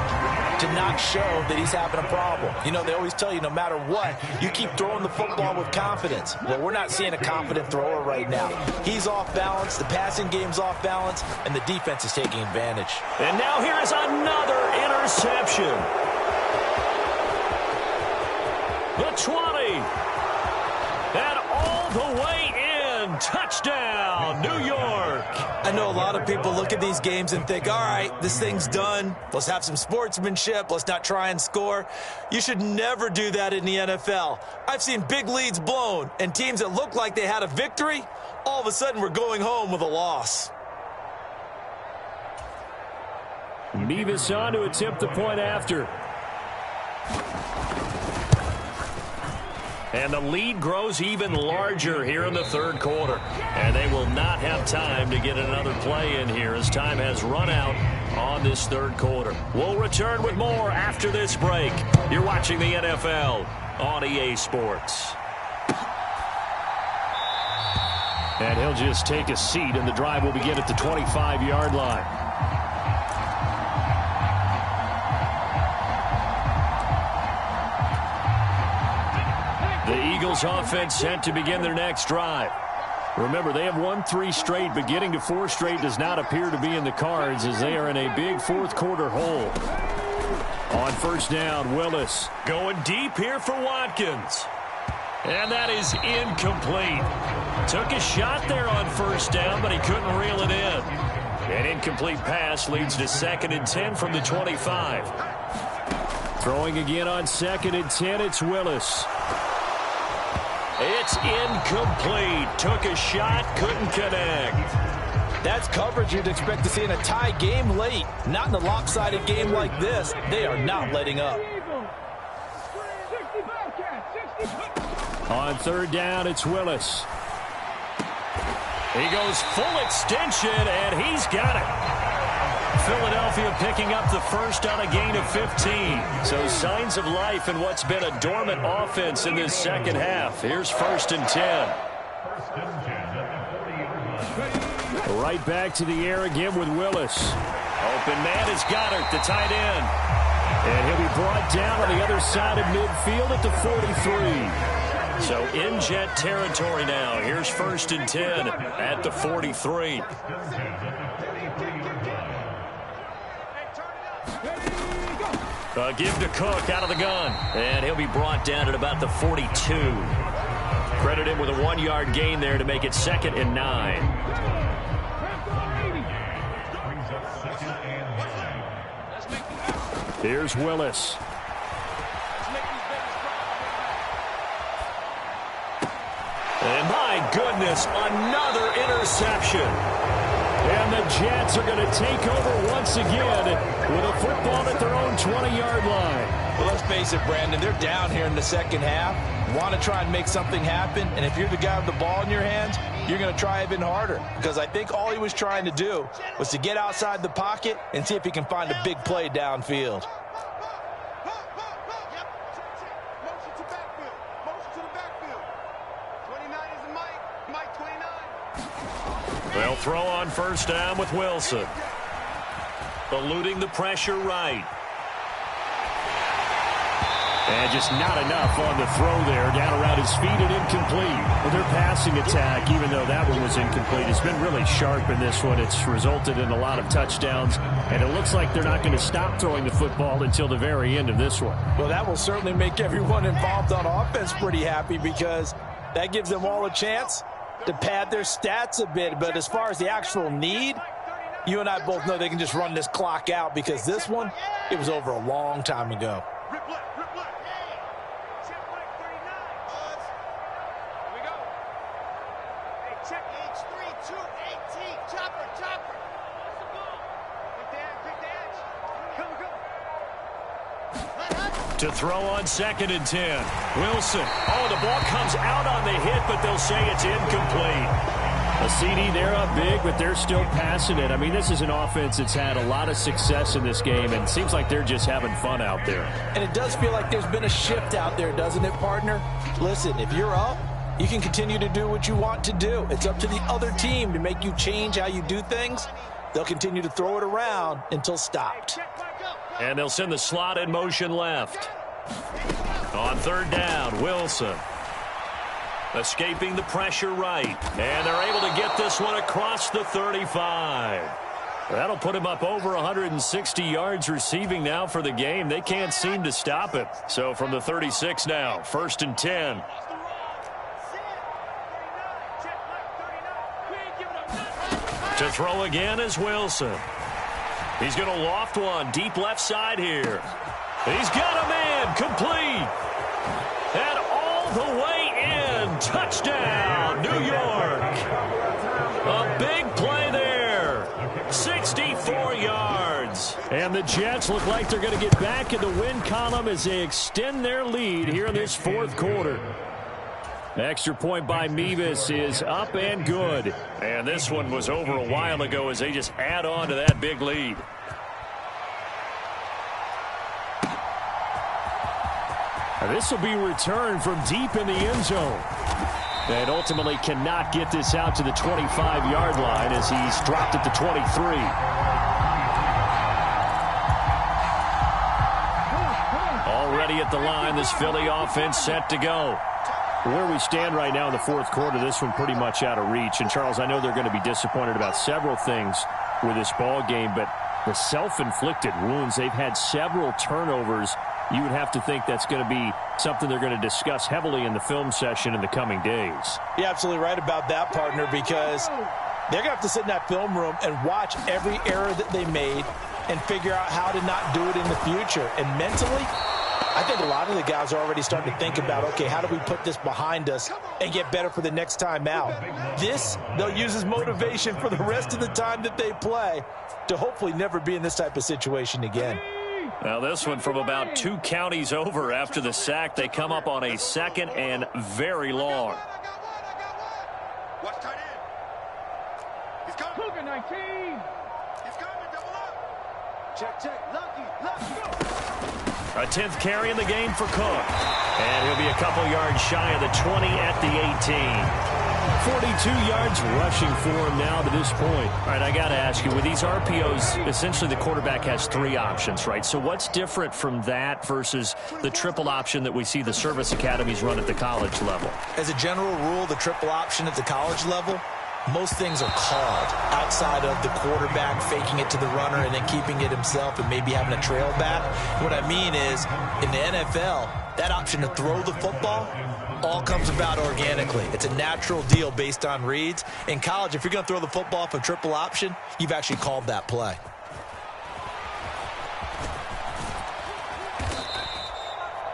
to not show that he's having a problem. You know, they always tell you no matter what, you keep throwing the football with confidence. Well, we're not seeing a confident thrower right now. He's off balance, the passing game's off balance, and the defense is taking advantage. And now here is another interception. The 20. And all the way in. Touchdown, New York. I know a lot of people look at these games and think, all right, this thing's done. Let's have some sportsmanship. Let's not try and score. You should never do that in the NFL. I've seen big leads blown, and teams that look like they had a victory, all of a sudden we're going home with a loss. Mevis on to attempt the point after. And the lead grows even larger here in the third quarter. And they will not have time to get another play in here as time has run out on this third quarter. We'll return with more after this break. You're watching the NFL on EA Sports. And he'll just take a seat, and the drive will begin at the 25-yard line. The Eagles offense set to begin their next drive. Remember, they have won 3 straight, but getting to 4 straight does not appear to be in the cards as they are in a big fourth quarter hole. On first down, Willis going deep here for Watkins. And that is incomplete. Took a shot there on first down, but he couldn't reel it in. An incomplete pass leads to 2nd and 10 from the 25. Throwing again on 2nd and 10, it's Willis. It's incomplete. Took a shot, couldn't connect. That's coverage you'd expect to see in a tie game late. Not in a lopsided game like this. They are not letting up. On third down, it's Willis. He goes full extension, and he's got it. Philadelphia picking up the first on a gain of 15. So signs of life in what's been a dormant offense in this second half. Here's 1st and 10. Right back to the air again with Willis. Open man is Goddard, the tight end. And he'll be brought down on the other side of midfield at the 43. So in Jet territory now. Here's 1st and 10 at the 43. Give to Cook out of the gun. And he'll be brought down at about the 42. Credit him with a 1-yard gain there to make it 2nd and 9. Here's Willis. And my goodness, another interception. And the Jets are going to take over once again with a football at their own 20-yard line. Well, let's face it, Brandon, they're down here in the second half. Want to try and make something happen, and if you're the guy with the ball in your hands, you're going to try even harder, because I think all he was trying to do was to get outside the pocket and see if he can find a big play downfield. They'll throw on 1st down with Wilson. Eluding the pressure right. And just not enough on the throw there. Down around his feet and incomplete. Well, their passing attack, even though that one was incomplete, has been really sharp in this one. It's resulted in a lot of touchdowns. And it looks like they're not going to stop throwing the football until the very end of this one. Well, that will certainly make everyone involved on offense pretty happy, because that gives them all a chance to pad their stats a bit. But as far as the actual need, you and I both know they can just run this clock out, because this one, it was over a long time ago. To throw on 2nd and 10. Wilson. Oh, the ball comes out on the hit, but they'll say it's incomplete. A CD, they're up big, but they're still passing it. I mean, this is an offense that's had a lot of success in this game, and it seems like they're just having fun out there. And it does feel like there's been a shift out there, doesn't it, partner? Listen, if you're up, you can continue to do what you want to do. It's up to the other team to make you change how you do things. They'll continue to throw it around until stopped. And they'll send the slot in motion left. On 3rd down, Wilson. Escaping the pressure right. And they're able to get this one across the 35. That'll put him up over 160 yards receiving now for the game. They can't seem to stop it. So from the 36 now, 1st and 10. To throw again is Wilson. He's going to loft one deep left side here. He's got a man complete. And all the way in. Touchdown, New York. A big play there. 64 yards. And the Jets look like they're going to get back in the win column as they extend their lead here in this 4th quarter. Extra point by Mevis is up and good. And this one was over a while ago as they just add on to that big lead. This will be returned from deep in the end zone. And ultimately cannot get this out to the 25-yard line as he's dropped at the 23. Already at the line, this Philly offense set to go. Where we stand right now in the 4th quarter, this one pretty much out of reach. And, Charles, I know they're going to be disappointed about several things with this ball game, but the self-inflicted wounds, they've had several turnovers. You would have to think that's going to be something they're going to discuss heavily in the film session in the coming days. You're absolutely right about that, partner, because they're going to have to sit in that film room and watch every error that they made and figure out how to not do it in the future. And mentally, I think a lot of the guys are already starting to think about, okay, how do we put this behind us and get better for the next time out? This, they'll use as motivation for the rest of the time that they play to hopefully never be in this type of situation again. Now this one from about 2 counties over after the sack. They come up on a 2nd and very long. Watch tight end. He's coming. Cougar 19. He's coming. Double up. A 10th carry in the game for Cook. And he'll be a couple yards shy of the 20 at the 18. 42 yards rushing for him now to this point. All right, I got to ask you, with these RPOs, essentially the quarterback has 3 options, right? So what's different from that versus the triple option that we see the service academies run at the college level? As a general rule, the triple option at the college level, most things are called outside of the quarterback faking it to the runner and then keeping it himself and maybe having a trail back. What I mean is, in the NFL, that option to throw the football all comes about organically. It's a natural deal based on reads. In college, if you're going to throw the football for triple option, you've actually called that play.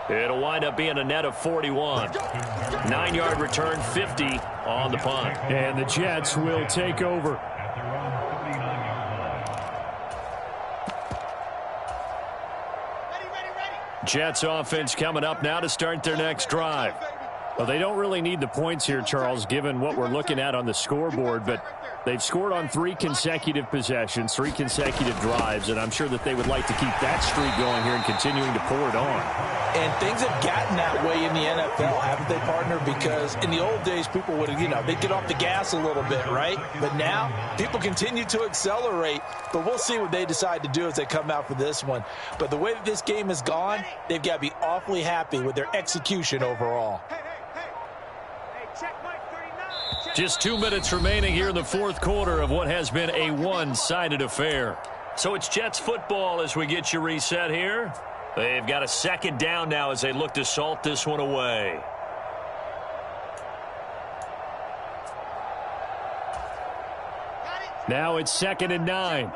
It'll wind up being a net of 41. 9-yard return, 50 on the punt. And the Jets will take over. Jets offense coming up now to start their next drive. Well, they don't really need the points here, Charles, given what we're looking at on the scoreboard, but they've scored on 3 consecutive possessions, 3 consecutive drives, and I'm sure that they would like to keep that streak going here and continuing to pour it on. And things have gotten that way in the NFL, haven't they, partner? Because in the old days, people would, they'd get off the gas a little bit, right? But now, people continue to accelerate, but we'll see what they decide to do as they come out for this one. But the way that this game has gone, they've got to be awfully happy with their execution overall. Just 2 minutes remaining here in the fourth quarter of what has been a one-sided affair. So it's Jets football as we get you reset here. They've got a second down now as they look to salt this one away. Now it's 2nd and 9.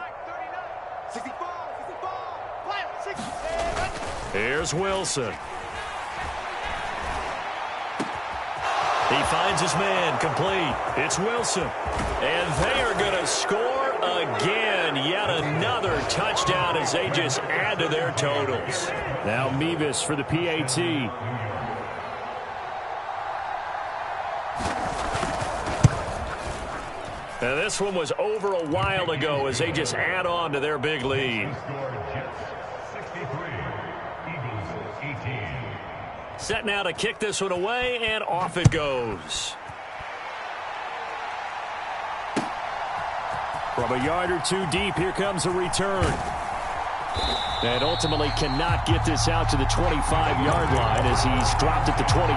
Here's Wilson. He finds his man, complete. It's Wilson. And they are going to score again. Yet another touchdown as they just add to their totals. Now Mevis for the PAT. Now this one was over a while ago as they just add on to their big lead. Set now to kick this one away, and off it goes. From a yard or 2 deep, here comes a return. And ultimately cannot get this out to the 25-yard line as he's dropped at the 23.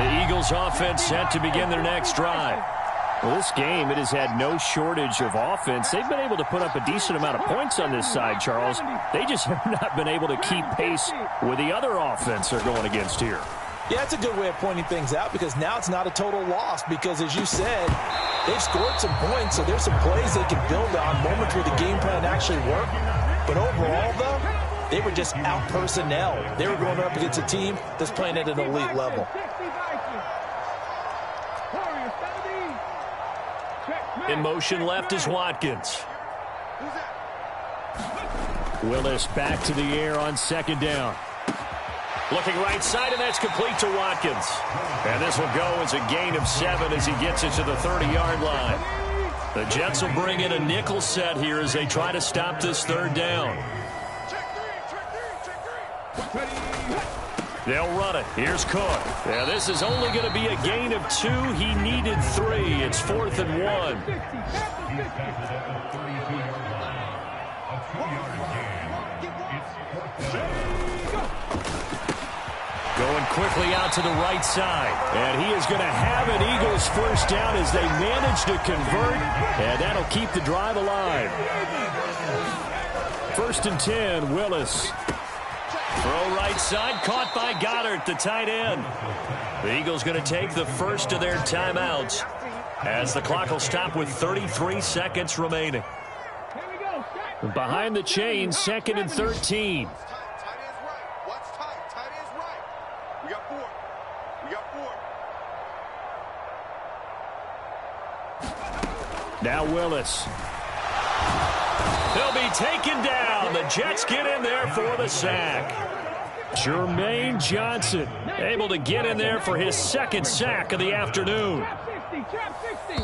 The Eagles offense set to begin their next drive. Well, this game, it has had no shortage of offense. They've been able to put up a decent amount of points on this side, Charles. They just have not been able to keep pace with the other offense they're going against here. Yeah, that's a good way of pointing things out because now it's not a total loss because, as you said, they've scored some points, so there's some plays they can build on, moments where the game plan actually worked. But overall, though, they were just out-personnel. They were going up against a team that's playing at an elite level. In motion left is Watkins. Willis back to the air on 2nd down. Looking right side, and that's complete to Watkins. And this will go as a gain of 7 as he gets it to the 30-yard line. The Jets will bring in a nickel set here as they try to stop this 3rd down. They'll run it. Here's Cook. Now, this is only going to be a gain of 2. He needed 3. It's 4th and 1. Going quickly out to the right side. And he is going to have an Eagles first down as they manage to convert. And that'll keep the drive alive. 1st and 10, Willis. Throw right side, caught by Goddard, the tight end. The Eagles going to take the first of their timeouts as the clock will stop with 33 seconds remaining. Behind the chains, 2nd and 13. Now Willis. They'll be taken down. The Jets get in there for the sack. Jermaine Johnson able to get in there for his second sack of the afternoon. Trap 60.